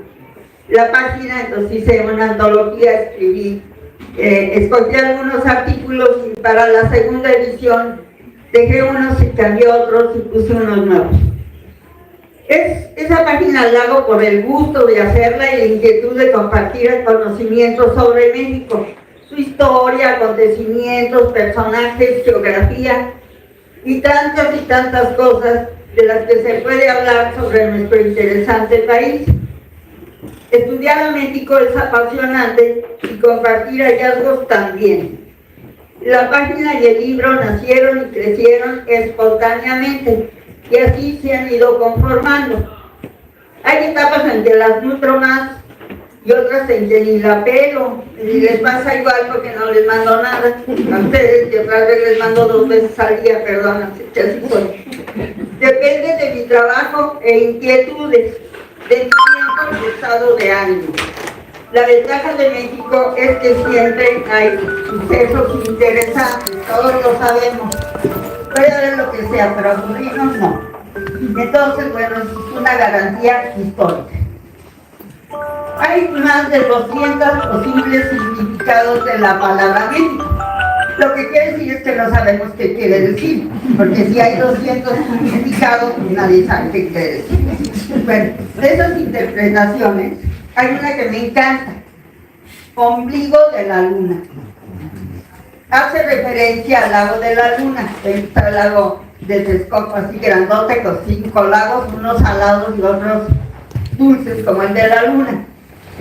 página, entonces hice una antología, escribí. Escogí algunos artículos y para la segunda edición dejé unos y cambié otros y puse unos nuevos. Esa página la hago por el gusto de hacerla y la inquietud de compartir el conocimiento sobre México, su historia, acontecimientos, personajes, geografía y tantas cosas de las que se puede hablar sobre nuestro interesante país. Estudiar a México es apasionante y compartir hallazgos también. La página y el libro nacieron y crecieron espontáneamente y así se han ido conformando. Hay etapas en que las nutro más y otras en que ni la pelo, y les pasa igual porque no les mando nada a ustedes, y otra vez les mando 2 veces al día, perdón, así fue. Depende de mi trabajo e inquietudes, de mi tiempo y estado de ánimo. La ventaja de México es que siempre hay sucesos interesantes, todos lo sabemos. Puede haber lo que sea, pero aburrirnos no. Entonces, bueno, es una garantía histórica. Hay más de 200 posibles significados de la palabra México. Lo que quiere decir es que no sabemos qué quiere decir, porque si hay 200 significados, nadie sabe qué quiere decir. Bueno, de esas interpretaciones, hay una que me encanta: ombligo de la luna. Hace referencia al lago de la luna. Está el lago de Texcoco, así grandote, con 5 lagos, unos salados y otros dulces, como el de la luna.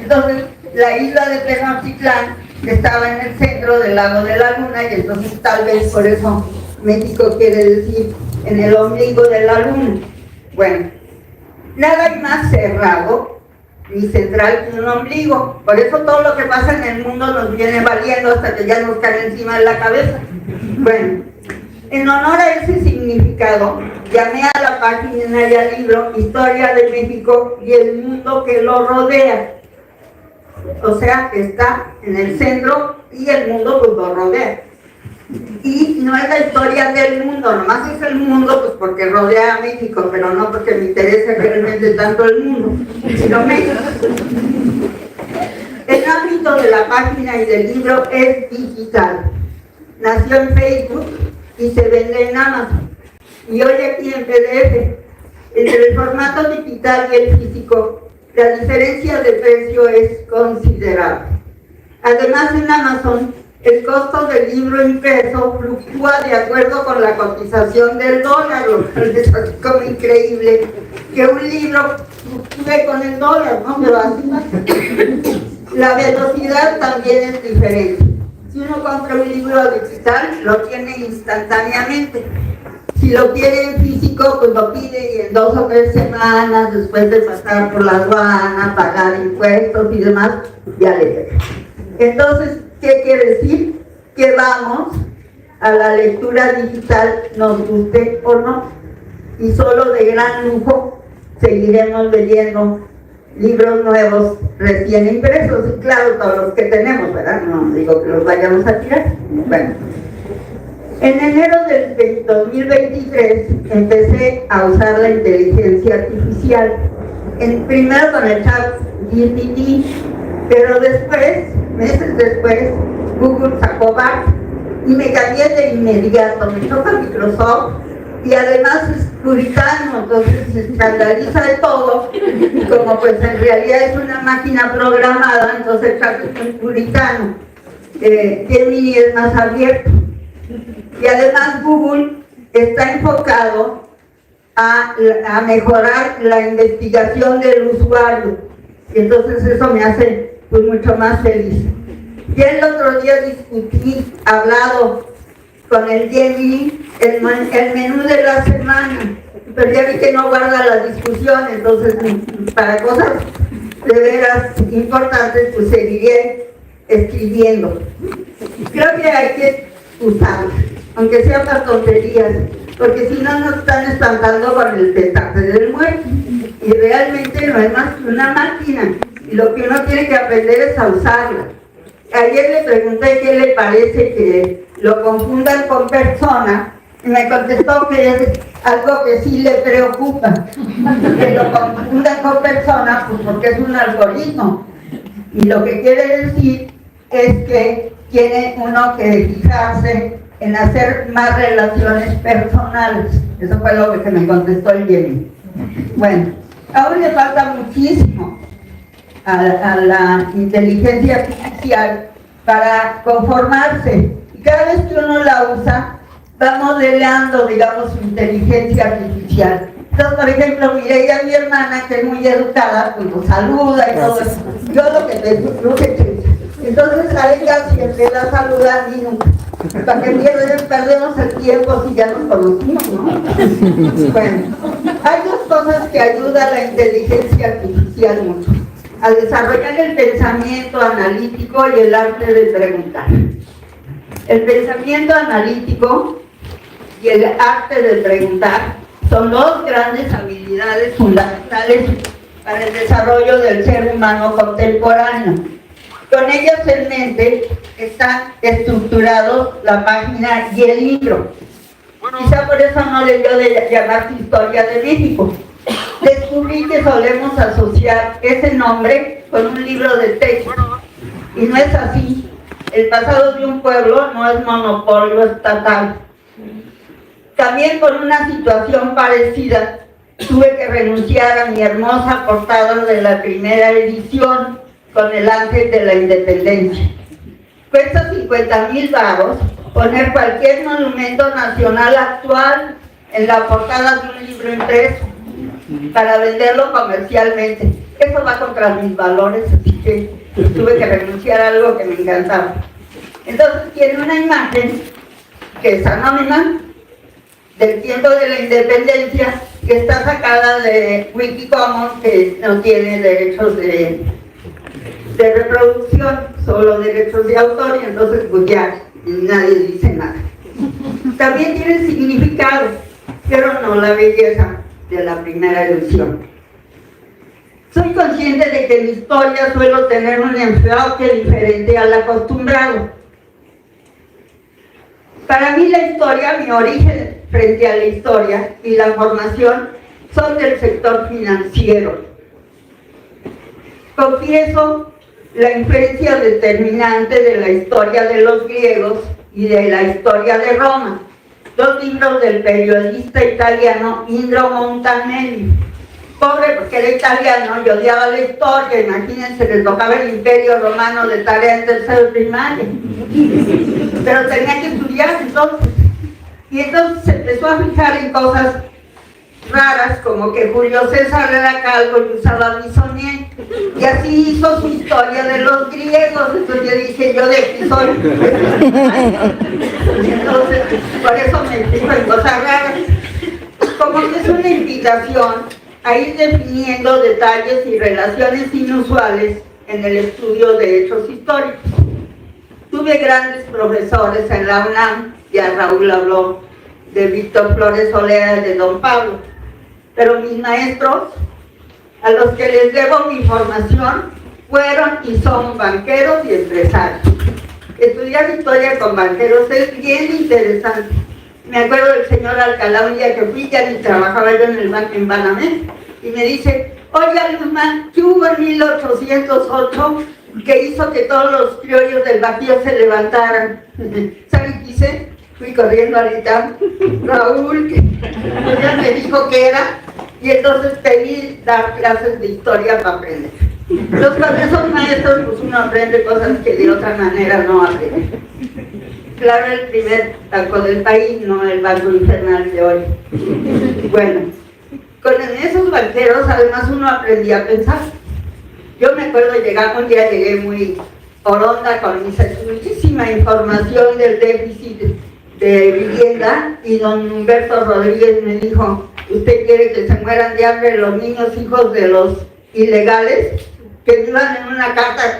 Entonces, la isla de Tenochtitlán estaba en el centro del lago de la luna, y entonces tal vez por eso México quiere decir en el ombligo de la luna. Bueno, nada hay más cerrado ni central que un ombligo. Por eso todo lo que pasa en el mundo nos viene valiendo hasta que ya nos cae encima de la cabeza. Bueno, en honor a ese significado, llamé a la página y al libro Historia de México y el mundo que lo rodea. O sea, que está en el centro y el mundo pues lo rodea. Y no es la historia del mundo, nomás es el mundo pues porque rodea a México, pero no porque me interesa realmente tanto el mundo, sino México. El ámbito de la página y del libro es digital. Nació en Facebook y se vende en Amazon. Y hoy aquí en PDF. Entre el formato digital y el físico, la diferencia de precio es considerable. Además, en Amazon, el costo del libro impreso fluctúa de acuerdo con la cotización del dólar, lo cual es así como increíble que un libro fluctúe con el dólar, ¿no? Pero así pasa. La velocidad también es diferente. Si uno compra un libro digital, lo tiene instantáneamente. Si lo quiere en físico, pues lo pide y en 2 o 3 semanas, después de pasar por la aduana, pagar impuestos y demás, ya le llega. Entonces, ¿qué quiere decir? Que vamos a la lectura digital, nos guste o no. Y solo de gran lujo seguiremos leyendo libros nuevos recién impresos. Y claro, todos los que tenemos, ¿verdad? No digo que los vayamos a tirar. Bueno. En enero del 2023 empecé a usar la inteligencia artificial, primero con el chat GPT, pero después, meses después, Google sacó Bard y me cambié de inmediato. Me toca Microsoft y además es puritano, entonces se escandaliza de todo, y como pues en realidad es una máquina programada, entonces el chat es muy puritano. Gemini es más abierto. Y además Google está enfocado a mejorar la investigación del usuario. Y entonces eso me hace pues mucho más feliz. Ya el otro día discutí, hablado con el Gemini, el menú de la semana. Pero ya vi que no guarda la discusión, entonces para cosas de veras importantes pues seguiré escribiendo. Creo que hay que usarla, aunque sea para tonterías, porque si no nos están espantando con el petate del muerto, y realmente no es más que una máquina, y lo que uno tiene que aprender es a usarla. Ayer le pregunté qué le parece que lo confundan con persona, y me contestó que es algo que sí le preocupa, que lo confundan con persona, pues porque es un algoritmo, y lo que quiere decir es que tiene uno que fijarse en hacer más relaciones personales. Eso fue lo que me contestó el Gemini. Bueno, aún le falta muchísimo a la inteligencia artificial para conformarse. Y cada vez que uno la usa, va modelando, digamos, su inteligencia artificial. Entonces, por ejemplo, mire, ella, mi hermana, que es muy educada, pues nos saluda y todo eso. Yo lo que entonces a ella siempre la saluda a mí nunca. ¿Para que perdemos el tiempo si ya nos conocimos, no? Bueno, hay dos cosas que ayudan a la inteligencia artificial mucho: a desarrollar el pensamiento analítico y el arte de preguntar. El pensamiento analítico y el arte de preguntar son dos grandes habilidades fundamentales para el desarrollo del ser humano contemporáneo. Con ellas en mente están estructurados la página y el libro. Quizá por eso no debió de llamarse Historia de México. Descubrí que solemos asociar ese nombre con un libro de texto. Y no es así. El pasado de un pueblo no es monopolio estatal. También por una situación parecida, tuve que renunciar a mi hermosa portada de la primera edición con el ángel de la independencia. Cuesta 50,000 varos poner cualquier monumento nacional actual en la portada de un libro impreso para venderlo comercialmente. Eso va contra mis valores, así que tuve que renunciar a algo que me encantaba. Entonces tiene una imagen que es anónima, del tiempo de la independencia, que está sacada de Wikicommons, que no tiene derechos de reproducción, solo derechos de autor, y entonces pues ya nadie dice nada. También tiene significado, pero no la belleza de la primera edición. Soy consciente de que en historia suelo tener un enfoque diferente al acostumbrado. Para mí la historia, mi origen frente a la historia y la formación son del sector financiero. Confieso la influencia determinante de la historia de los griegos y de la historia de Roma, dos libros del periodista italiano Indro Montanelli. Pobre, porque era italiano y odiaba la historia, imagínense, le tocaba el Imperio Romano de tarea en tercero primaria, pero tenía que estudiar entonces. Y entonces se empezó a fijar en cosas raras, como que Julio César era calvo y usaba bisoñé, y así hizo su historia de los griegos. Entonces yo dije, yo de aquí soy. Entonces, por eso me fijo en cosas raras. Como que es una invitación a ir definiendo detalles y relaciones inusuales en el estudio de hechos históricos. Tuve grandes profesores en la UNAM, ya Raúl habló de Víctor Flores Olea, de Don Pablo, pero mis maestros, a los que les debo mi formación, fueron y son banqueros y empresarios. Estudiar historia con banqueros es bien interesante. Me acuerdo del señor Alcalá, un día que fui, ya ni trabajaba yo en el banco en Banamex, y me dice, oiga Luzma, ¿qué hubo en 1808 que hizo que todos los criollos del Bajío se levantaran? ¿Saben qué hice? Fui corriendo ahorita, Raúl, que ya me dijo que era, y entonces pedí dar clases de historia para aprender. Entonces con esos maestros pues uno aprende cosas que de otra manera no aprende. Claro, el primer banco del país, no el banco infernal de hoy. Bueno, con esos banqueros además uno aprendía a pensar. Yo me acuerdo un día llegué muy por onda con muchísima información del déficit de vivienda, y don Humberto Rodríguez me dijo, ¿usted quiere que se mueran de hambre los niños hijos de los ilegales que vivan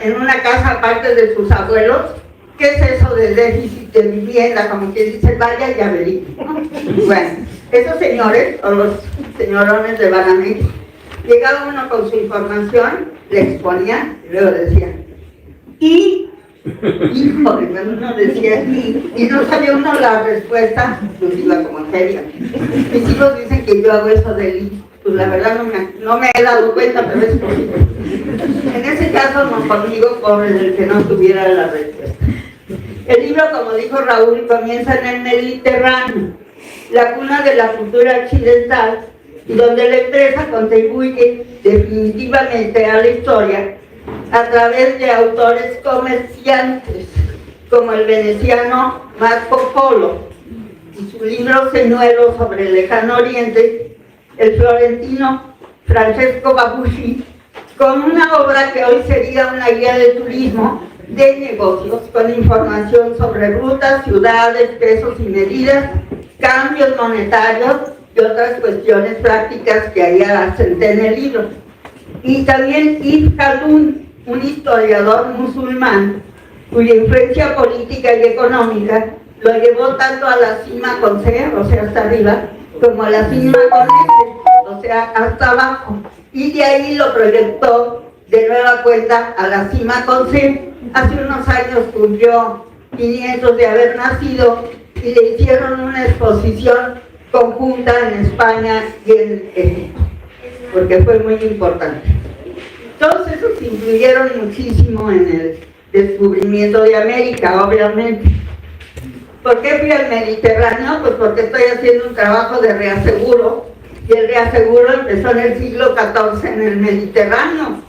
en una casa aparte de sus abuelos? ¿Qué es eso del déficit de vivienda? Como que dice, vaya y averigüe, ¿no? Bueno, esos señores, o los señorones de Banamex, llegaba uno con su información, le exponían y luego decían, híjole, cuando uno decía y no sabía uno la respuesta, pues iba como en feria. Mis hijos dicen que yo hago eso del pues la verdad no me he dado cuenta, pero es posible. En ese caso no conmigo, pobre del que no tuviera la respuesta. El libro, como dijo Raúl, comienza en el Mediterráneo, la cuna de la cultura occidental, y donde la empresa contribuye definitivamente a la historia, a través de autores comerciantes, como el veneciano Marco Polo, y su libro Señuelo sobre el Lejano Oriente, el florentino Francesco Babucci, con una obra que hoy sería una guía de turismo de negocios, con información sobre rutas, ciudades, pesos y medidas, cambios monetarios y otras cuestiones prácticas que ahí asenté en el libro. Y también Ibn Khaldun, un historiador musulmán, cuya influencia política y económica lo llevó tanto a la cima con C, o sea, hasta arriba, como a la cima con S, o sea, hasta abajo. Y de ahí lo proyectó de nueva cuenta a la cima con C. Hace unos años cumplió 500 de haber nacido y le hicieron una exposición conjunta en España y en Egipto, porque fue muy importante. Todos esos influyeron muchísimo en el descubrimiento de América, obviamente. ¿Por qué fui al Mediterráneo? Pues porque estoy haciendo un trabajo de reaseguro, y el reaseguro empezó en el siglo XIV en el Mediterráneo.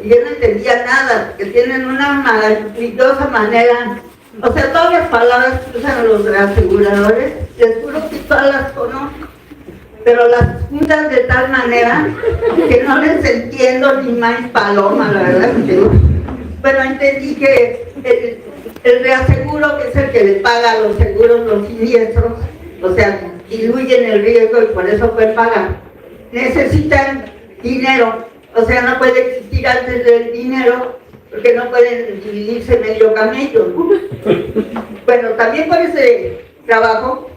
Y yo no entendía nada, porque tienen una maravillosa manera, o sea, todas las palabras que usan los reaseguradores, les juro que todas las conozco, pero las juntan de tal manera que no les entiendo ni más paloma, la verdad. Pero entendí que el reaseguro, que es el que le paga a los seguros los siniestros, o sea, diluyen el riesgo y por eso pueden pagar, necesitan dinero, o sea, no puede existir antes del dinero, porque no pueden dividirse medio camello, ¿no? Bueno, también por ese trabajo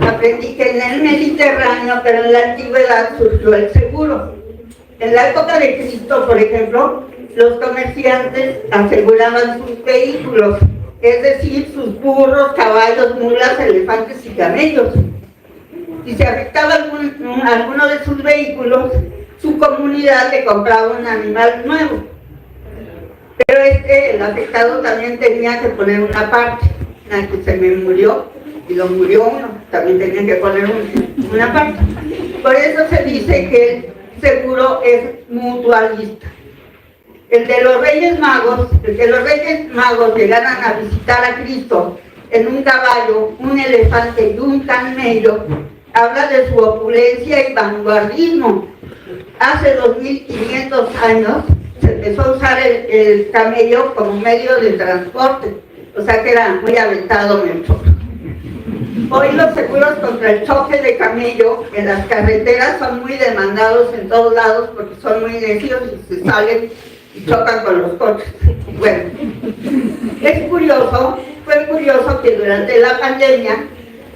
aprendí que en el Mediterráneo, pero en la antigüedad, surgió el seguro. En la época de Cristo, por ejemplo, los comerciantes aseguraban sus vehículos, es decir, sus burros, caballos, mulas, elefantes y camellos. Si se afectaba alguno de sus vehículos, su comunidad le compraba un animal nuevo. Pero el afectado también tenía que poner una parte, que se me murió, y lo murió uno, también tenía que poner una parte. Por eso se dice que el seguro es mutualista. El que los Reyes Magos llegaran a visitar a Cristo en un caballo, un elefante y un camello, habla de su opulencia y vanguardismo. Hace 2500 años se empezó a usar el camello como medio de transporte, o sea que era muy aventado en el choque. Hoy los seguros contra el choque de camello en las carreteras son muy demandados en todos lados porque son muy necios y se salen y chocan con los coches. Bueno, fue curioso que durante la pandemia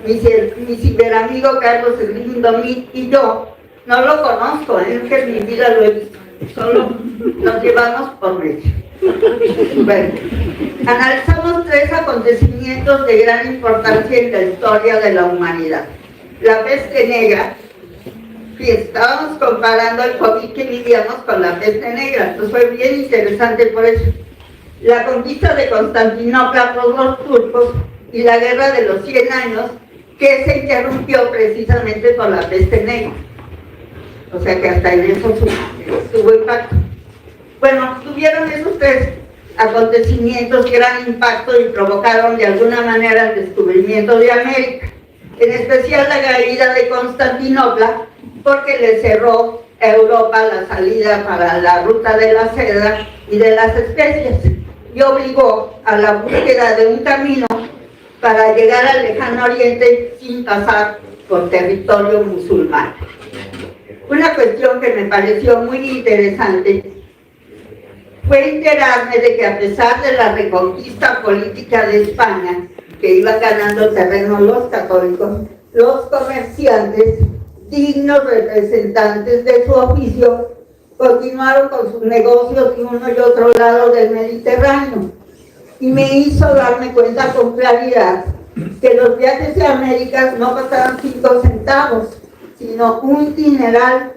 mi ciberamigo Carlos Slim Domit y yo, no lo conozco, nunca en mi vida lo he visto, solo nos llevamos por medio. Bueno, analizamos 3 acontecimientos de gran importancia en la historia de la humanidad. La peste negra, y estábamos comparando el COVID que vivíamos con la peste negra, entonces fue bien interesante por eso. La conquista de Constantinopla por los turcos y la guerra de los 100 años, que se interrumpió precisamente por la peste negra. O sea que hasta en eso tuvo impacto. Bueno, tuvieron esos 3 acontecimientos gran impacto y provocaron de alguna manera el descubrimiento de América, en especial la caída de Constantinopla, porque le cerró a Europa la salida para la ruta de la seda y de las especias, y obligó a la búsqueda de un camino para llegar al lejano oriente sin pasar por territorio musulmán. Una cuestión que me pareció muy interesante fue enterarme de que a pesar de la reconquista política de España, que iban ganando terreno los católicos, los comerciantes, dignos representantes de su oficio, continuaron con sus negocios de uno y otro lado del Mediterráneo. Y me hizo darme cuenta con claridad que los viajes a América no costaban 5 centavos, sino un dineral,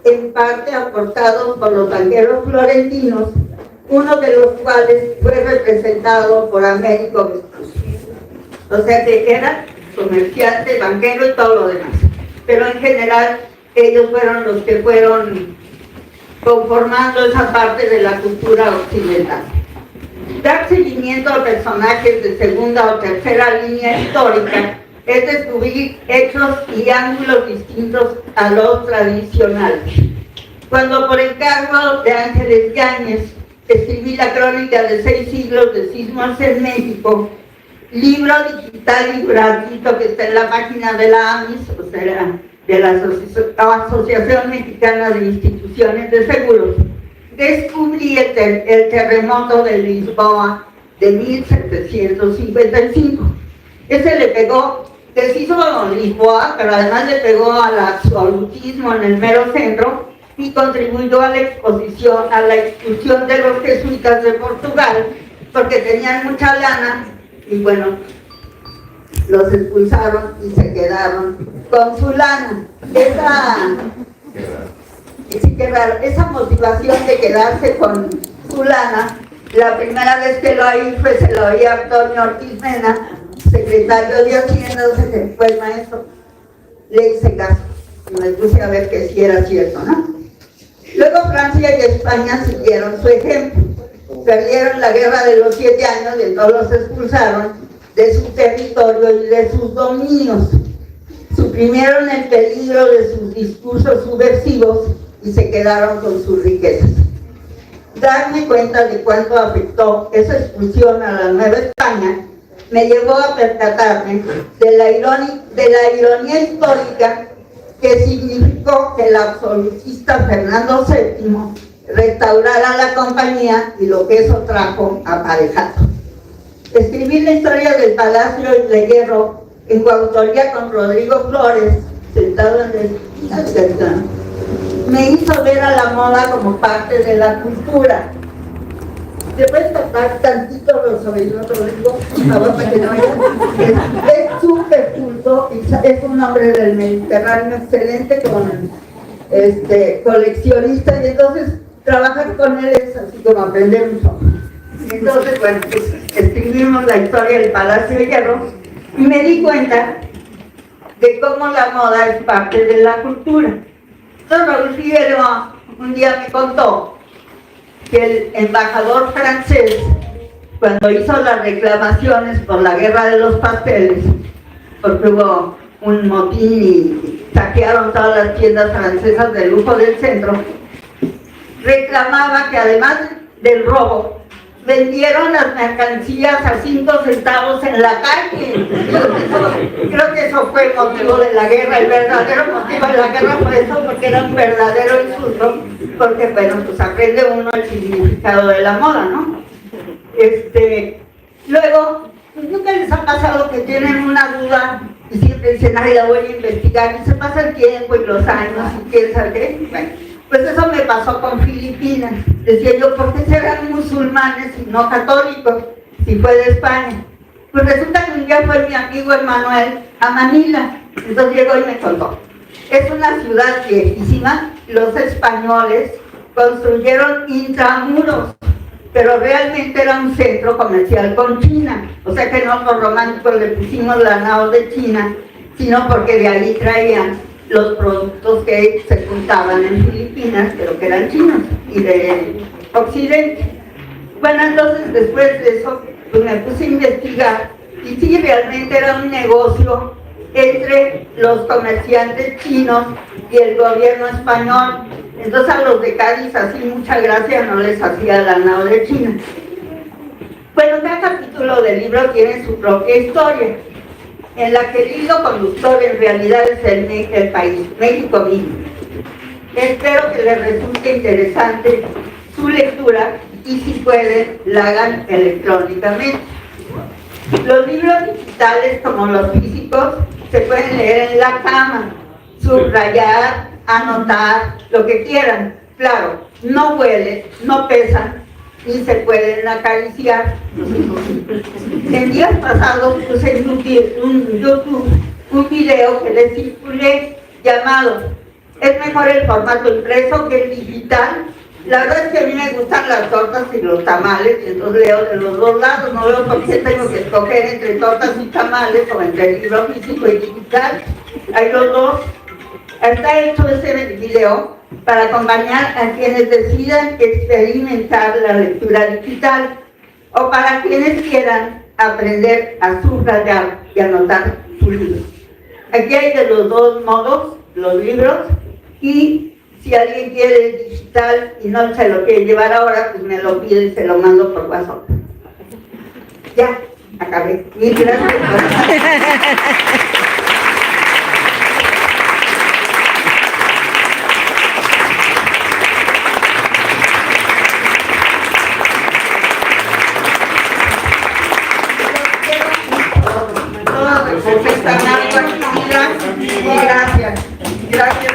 en parte aportado por los banqueros florentinos, uno de los cuales fue representado por Américo Vespucci. O sea que era comerciante, banquero y todo lo demás. Pero en general ellos fueron los que fueron conformando esa parte de la cultura occidental. Dar seguimiento a personajes de segunda o tercera línea histórica es descubrir hechos y ángulos distintos a los tradicionales. Cuando por encargo de Ángeles Yáñez escribí la crónica de 6 siglos de sismos en México, libro digital y gratuito que está en la página de la AMIS, o sea, de la Asociación Mexicana de Instituciones de Seguros, descubrí el terremoto de Lisboa de 1755. Ese le pegó, deshizo Lisboa, pero además le pegó al absolutismo en el mero centro y contribuyó a la expulsión de los jesuitas de Portugal, porque tenían mucha lana y bueno, los expulsaron y se quedaron con su lana. Esa motivación de quedarse con su lana, la primera vez que lo oí se lo oí a Antonio Ortiz Mena, secretario de Hacienda, que fue el maestro. Le hice caso y me puse a ver que sí era cierto, ¿no? Luego Francia y España siguieron su ejemplo. Perdieron la guerra de los 7 años y entonces los expulsaron de su territorio y de sus dominios. Suprimieron el peligro de sus discursos subversivos y se quedaron con sus riquezas. Darme cuenta de cuánto afectó esa expulsión a la Nueva España me llevó a percatarme de la ironía histórica que significó que el absolutista Fernando VII restaurara la compañía y lo que eso trajo aparejado. Escribí la historia del Palacio de Hierro en coautoría con Rodrigo Flores, sentado en el me hizo ver a la moda como parte de la cultura. ¿Te puedes tapar tantito los oídos, Rodrigo? Por favor, para que no veas. Es súper culto, es un hombre del Mediterráneo excelente, coleccionista, y entonces trabajar con él es así como aprender un poco. Entonces, bueno, pues escribimos la historia del Palacio de Hierro y me di cuenta de cómo la moda es parte de la cultura. Entonces, Raúl Figueroa un día me contó que el embajador francés, cuando hizo las reclamaciones por la guerra de los pasteles, porque hubo un motín y saquearon todas las tiendas francesas de lujo del centro, reclamaba que además del robo, vendieron las mercancías a 5 centavos en la calle. Creo que eso fue el motivo de la guerra. El verdadero motivo de la guerra fue eso, porque era un verdadero insulto, porque bueno, pues aprende uno el significado de la moda, ¿no? Luego, pues, ¿nunca les ha pasado que tienen una duda y siempre dicen, ay, la voy a investigar, y se pasa el tiempo y los años y quién sabe qué? Bueno, pues eso me pasó con Filipinas. Decía yo, ¿por qué serán musulmanes y no católicos si fue de España? Pues resulta que un día fue mi amigo Emanuel a Manila, entonces llegó y me contó. Es una ciudad viejísima, los españoles construyeron intramuros, pero realmente era un centro comercial con China, o sea que no por románticos le pusimos la nao de China, sino porque de ahí traían los productos que se juntaban en Filipinas, pero que eran chinos y de Occidente. Bueno, entonces después de eso, pues me puse a investigar y sí, realmente era un negocio entre los comerciantes chinos y el gobierno español. Entonces a los de Cádiz así mucha gracia no les hacía la nao de China. Bueno, cada capítulo del libro tiene su propia historia, en la que el hilo conductor en realidad es el país, México mismo. Espero que les resulte interesante su lectura y si pueden, la hagan electrónicamente. Los libros digitales, como los físicos, se pueden leer en la cama, subrayar, anotar, lo que quieran. Claro, no huelen, no pesan, ni se pueden acariciar. En días pasados puse en YouTube un video que les circulé llamado ¿Es mejor el formato impreso que el digital? La verdad es que a mí me gustan las tortas y los tamales, y entonces leo de los dos lados, no veo por qué tengo que escoger entre tortas y tamales o entre el libro físico y digital. Hay los dos. Está hecho ese video para acompañar a quienes decidan experimentar la lectura digital o para quienes quieran aprender a subrayar y anotar su libro. Aquí hay de los dos modos, los libros, y si alguien quiere el digital y no se lo quiere llevar ahora, pues me lo pide y se lo mando por WhatsApp. Ya, acabé. Mil gracias. Por esta gran actividad. Gracias. Gracias.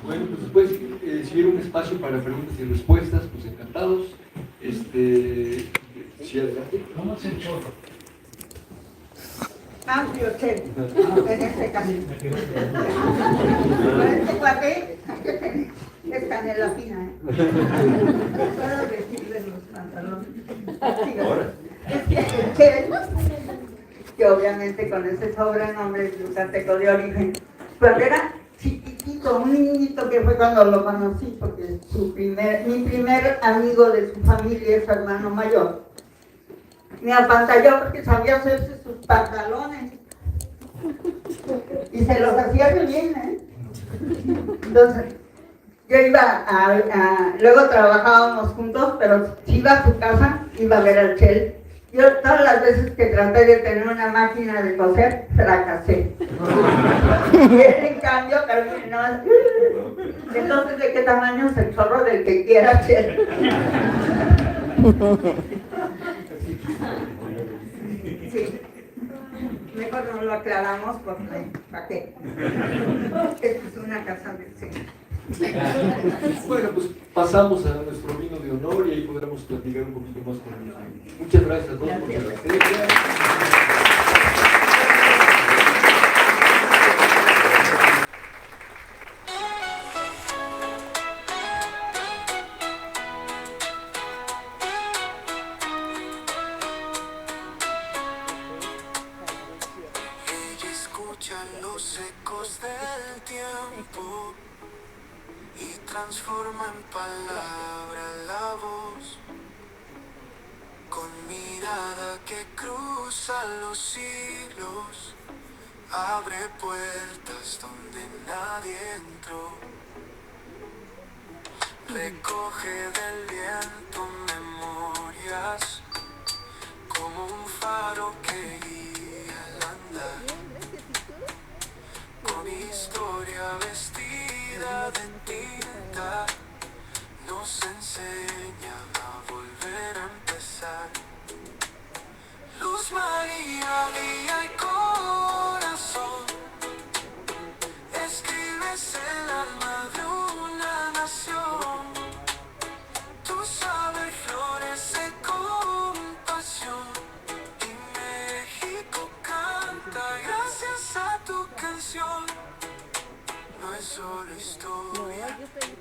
Bueno, pues después, si hubiera un espacio para preguntas y respuestas, pues encantados. Sí, adelante. ¿Cómo se chorro? Amplio, che, en este camino. Este cuate, es canela fina, ¿eh? Puedo decirle los pantalones. Es que el Che, que obviamente con ese sobrenombre es yucateco de origen, cuando era chiquitito, un niñito que fue cuando lo conocí, porque mi primer amigo de su familia es su hermano mayor. Me apantalló porque sabía hacerse sus pantalones y se los hacía muy bien, ¿eh? Entonces yo iba luego trabajábamos juntos, pero si iba a su casa iba a ver al Chel. Yo todas las veces que traté de tener una máquina de coser fracasé y él en cambio terminó. Entonces, ¿de qué tamaño es el chorro del que quiera, Chel? Sí, mejor no lo aclaramos porque ¿para qué? Esta es una casa de cine. Bueno, pues pasamos a nuestro vino de honor y ahí podremos platicar un poquito más con ellos. Muchas gracias a todos por la presencia. Ella escucha los ecos del tiempo y transforma en palabra la voz, con mirada que cruza los siglos, abre puertas donde nadie entró, recoge del viento memorias, como un faro que guía al andar, con historia vestida de tinta, nos enseña a volver a empezar. Luz María, guía y corazón, escribes el alma de una nación. Tu saber florece con pasión y México canta gracias a tu canción. No es solo historia,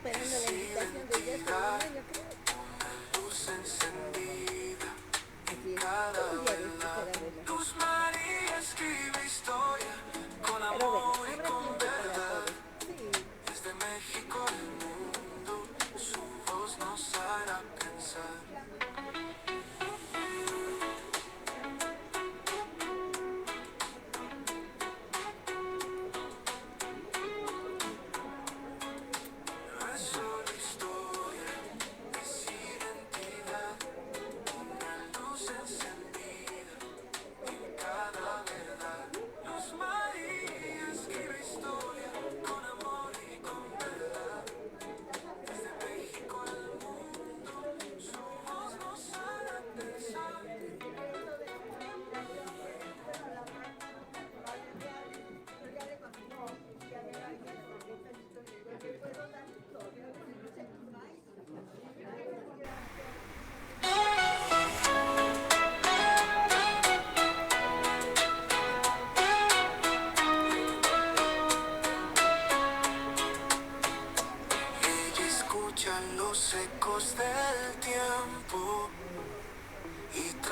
es identidad, una luz encendida en cada verdad. Luz María escribe historia con amor y con verdad. Desde México al mundo, su voz nos hará pensar. No es solo historia, es identidad, una luz encendida en cada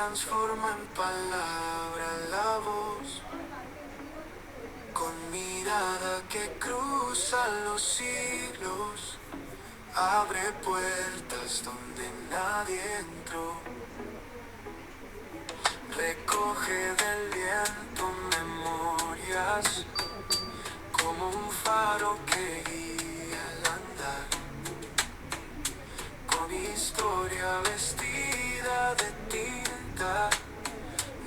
transforma en palabra la voz, con mirada que cruza los siglos, abre puertas donde nadie entró, recoge del viento memorias, como un faro que guía al andar, con historia vestida de tinta,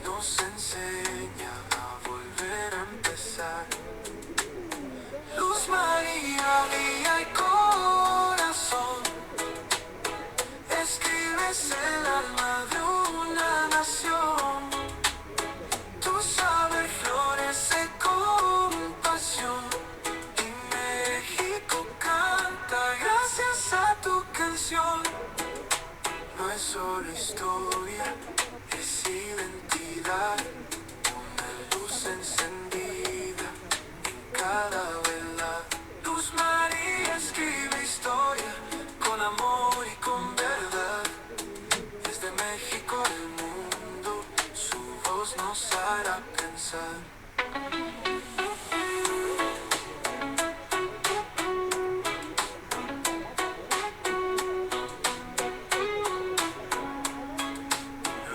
nos enseña a volver a empezar. Luz María, guía y corazón, escribes el alma de una nación. Tu saber florece con pasión y México canta gracias a tu canción. No es solo historia, es identidad, una luz encendida en cada verdad. Luz María escribe historia con amor y con verdad. Desde México al mundo, su voz nos hará pensar.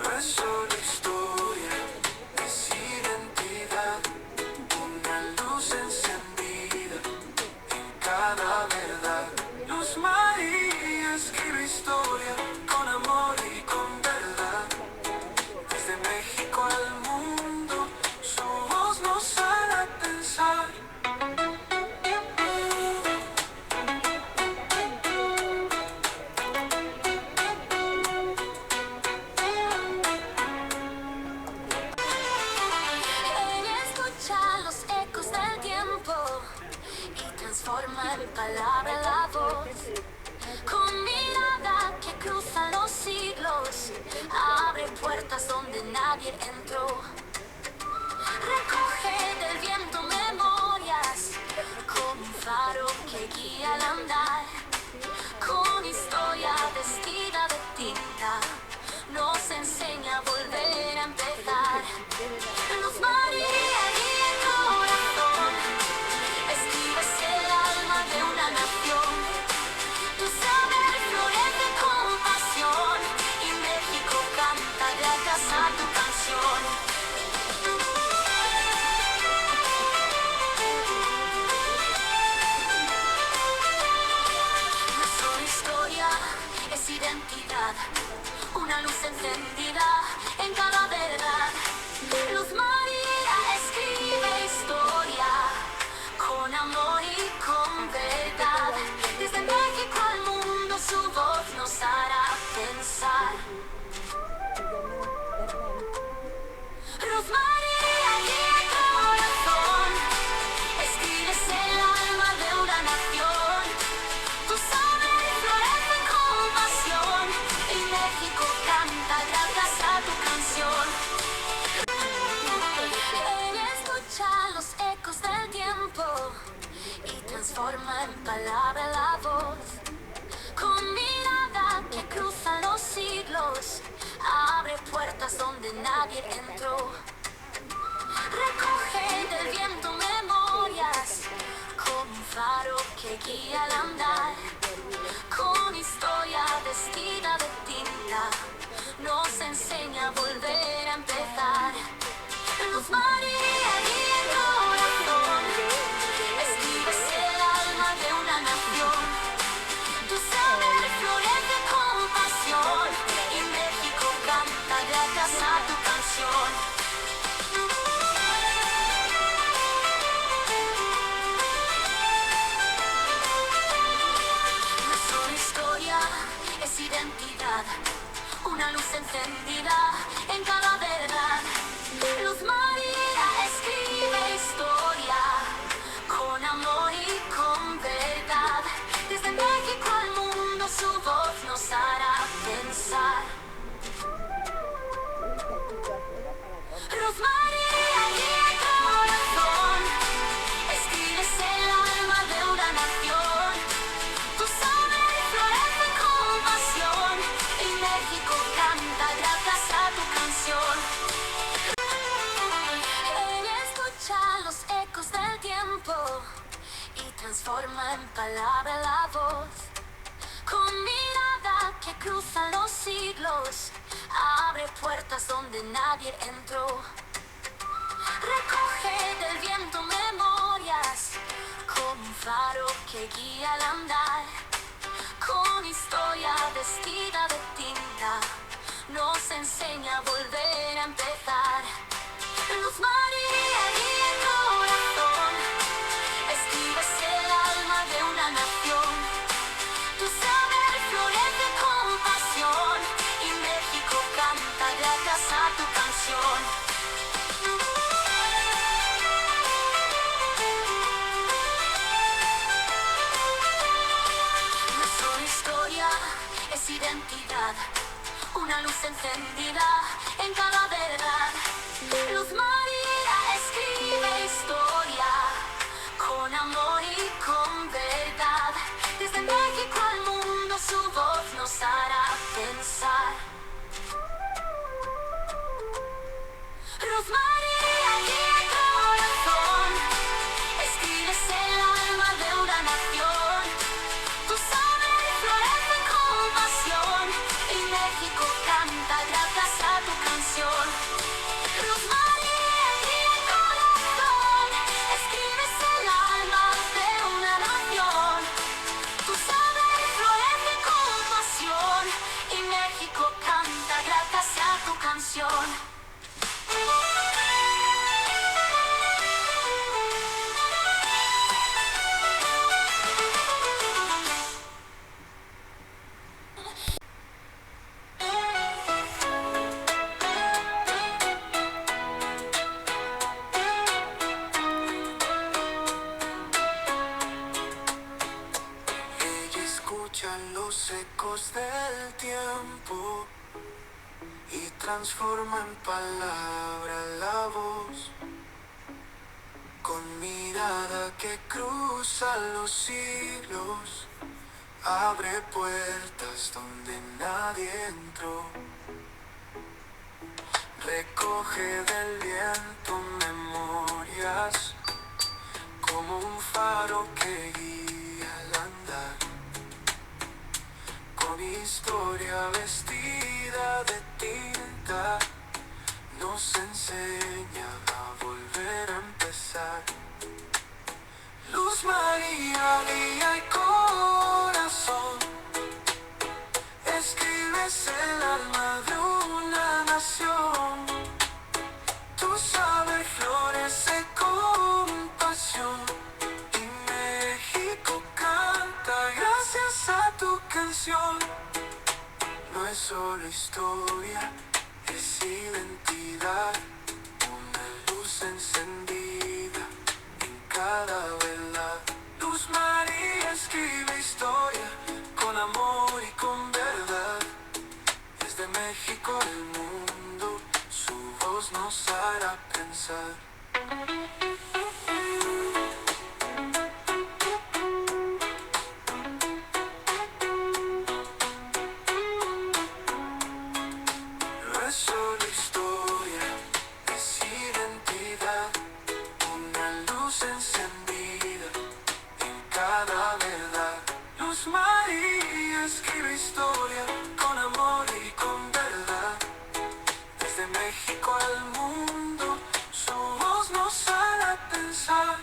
No es solo historia, es identidad, una luz encendida en cada verdad. Luz María escribe historia con amor y con verdad. Desde México al mundo, su voz nos hará pensar. Ella escucha los ecos del tiempo y transforma en palabra la voz. Con mirada que cruza los siglos, abre puertas donde nadie entró. Recoge del viento memorias, como un faro que guía al andar. Con historia vestida de tinta, nos enseña a volver a empezar. Luz María, guía el corazón, escribes el alma de una nación. Tu saber florece con pasión y México canta gracias a tu canción. No es solo historia, es identidad, una luz encendida en cada verdad. Luz María escribe historia con amor y con verdad. Desde México al mundo su voz nos hará pensar. Luz María, guía el corazón, escribes el alma de una nación. Tu saber florece con pasión y México canta gracias a tu canción. Ella escucha los ecos del tiempo y transforma en palabra la voz. Con mirada que cruza los siglos, abre puertas donde nadie entró. Recoge del viento memorias, como un faro que guía al andar. Con historia vestida de tinta, nos enseña a volver a empezar. Luz María, guía el corazón, escribes el alma de una nación. Tu saber florece con pasión y México canta gracias a tu canción. No es solo historia, es identidad, una luz encendida en cada verdad. Luz María escribe historia con amor y con verdad. Desde México al mundo su voz nos hará pensar. Luz María, guía el corazón, escribes el alma de una nación. Tu saber florece con pasión y México canta gracias a tu canción. transforma en palabra la voz. Con mirada que cruza los siglos, abre puertas donde nadie entró. Recoge del viento memorias, como un faro que guía al andar. Con historia vestida de tinta, nos enseña a volver a empezar. Luz María guía el corazón, escribes el alma de una nación. Tu saber florece con pasión y México canta gracias a tu canción. No es solo historia, es identidad, una luz encendida en cada verdad. Luz María escribe historia con amor y con verdad. Desde México al mundo su voz nos hará pensar. Luz María guía el corazón, escribes el alma de una nación. Tu saber florece con pasión y México canta gracias a tu canción. Luz María guía el corazón, escribes el alma de una nación. Tu saber florece con pasión y México canta gracias a tu canción. Ella escucha los ecos del tiempo y transforma en palabra la voz. Con mirada que cruza los siglos, abre puertas donde nadie entró. Recoge del viento memorias, como un faro que guía al andar. Con historia vestida de tinta, nos enseña a volver a empezar. Luz María guía el corazón, escribes el alma de una nación. Tu saber florece con pasión y México canta gracias a tu canción. No es solo historia, es identidad, una luz encendida en cada verdad. Luz María escribe historia con amor y con verdad. Desde México al mundo, su voz nos hará pensar. No es solo historia, es identidad, una luz encendida en cada verdad. Luz María escribe historia con amor y con verdad. Desde México al mundo, su voz nos hará pensar.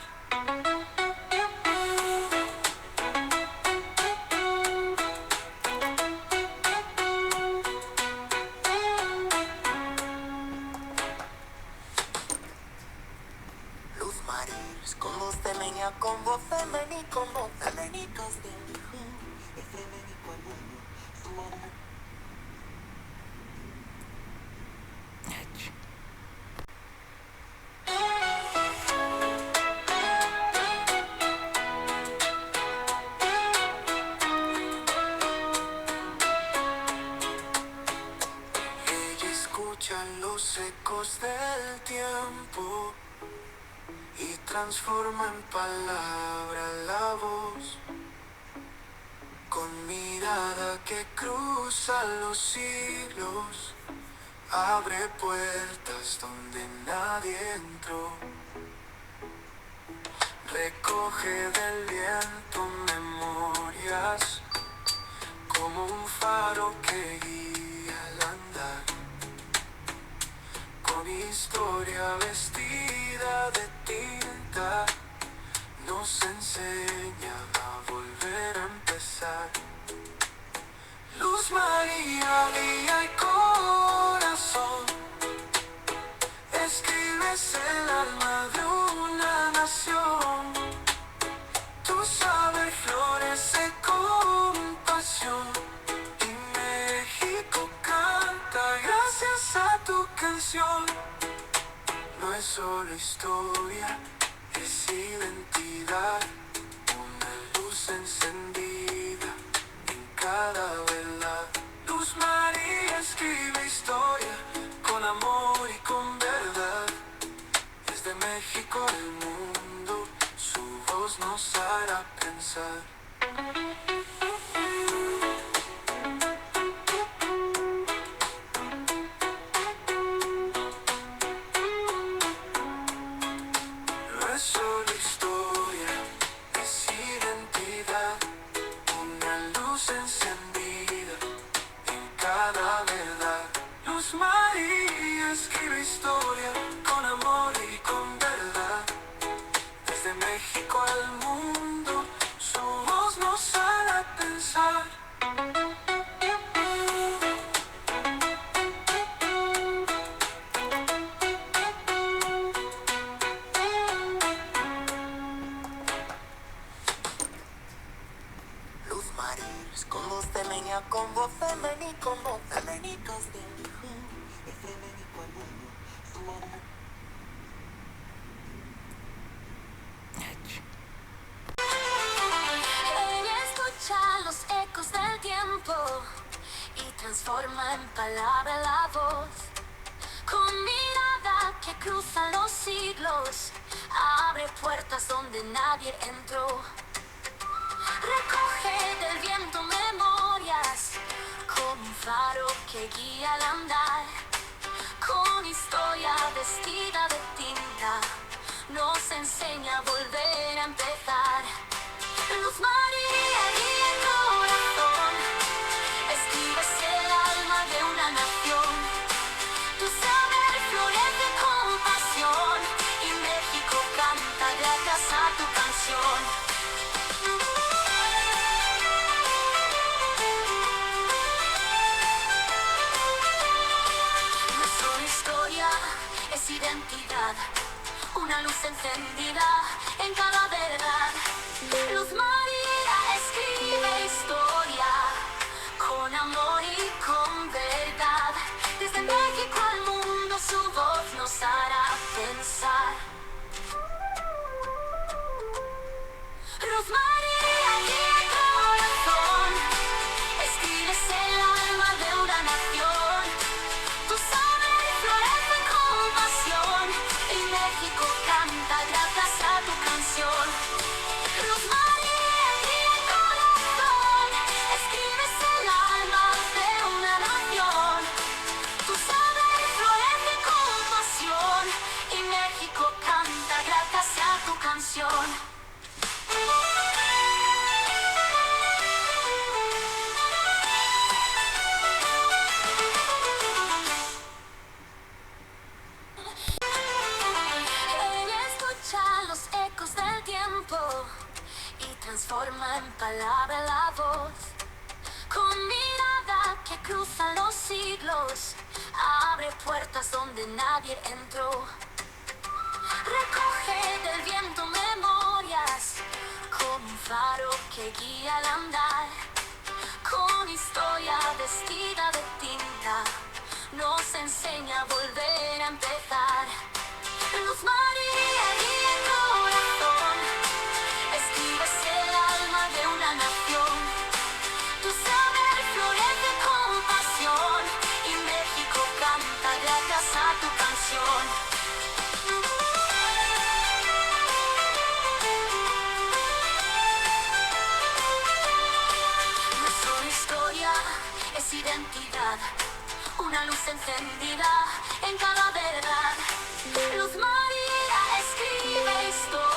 Luz María, con voz femenina, con voz femenina, con voz femenina de hijo, es femenino al mundo, su amor. Ella escucha los ecos del tiempo y transforma en palabra la voz. Con mirada que cruza los siglos, abre puertas donde nadie entró. recoge del viento memorias como un faro que guía al andar, con historia vestida de tinta, nos enseña a volver a empezar. Luz María, guía y corazón, escribes el alma de una nación. Tu saber florece con pasión y México canta gracias a tu canción. No es solo historia, es identidad, una luz encendida en cada verdad. Luz María escribe historia con amor y con verdad. Desde México al mundo, su voz nos hará pensar. No es solo historia, es identidad, una luz encendida en cada verdad. Luz María escribe historia con amor y con verdad. Desde México al mundo, su voz nos hará pensar. Luz María, con voz femenina, con voz femenina, con voz femenitas de es femenino al mundo, su amor. Ella escucha los ecos del tiempo y transforma en palabra la voz. Con mirada que cruza los siglos, abre puertas donde nadie entró. Recoge del viento memorias, como un faro que guía al andar. Con historia vestida de tinta, nos enseña a volver a empezar. Luz María, guía el corazón, escribes el alma de una nación. Tu saber florece con pasión y México canta gracias a tu canción. Nuestra historia es identidad, una luz encendida en cada verdad. Luz María escribe historia con amor y con verdad. Desde México al mundo su voz nos hará pensar. Luz María guía el corazón, escribes el alma de una nación. Tu saber florece con pasión y México canta gracias a tu canción. Luz María guía el corazón, escribes el alma de una nación. Tu saber florece con pasión y México canta gracias a tu canción. Ella escucha los ecos del tiempo y transforma en palabra la voz. Con mirada que cruza los siglos, abre puertas donde nadie entró. Recoge del viento memorias, como un faro que guía al andar. Con historia vestida de tinta, nos enseña a volver a empezar. Luz María guía el corazón, escribes el alma de una nación. Tu saber florece con pasión y México canta gracias a tu canción. Nuestra historia es identidad, una luz encendida en cada verdad. Luz María escribe historia.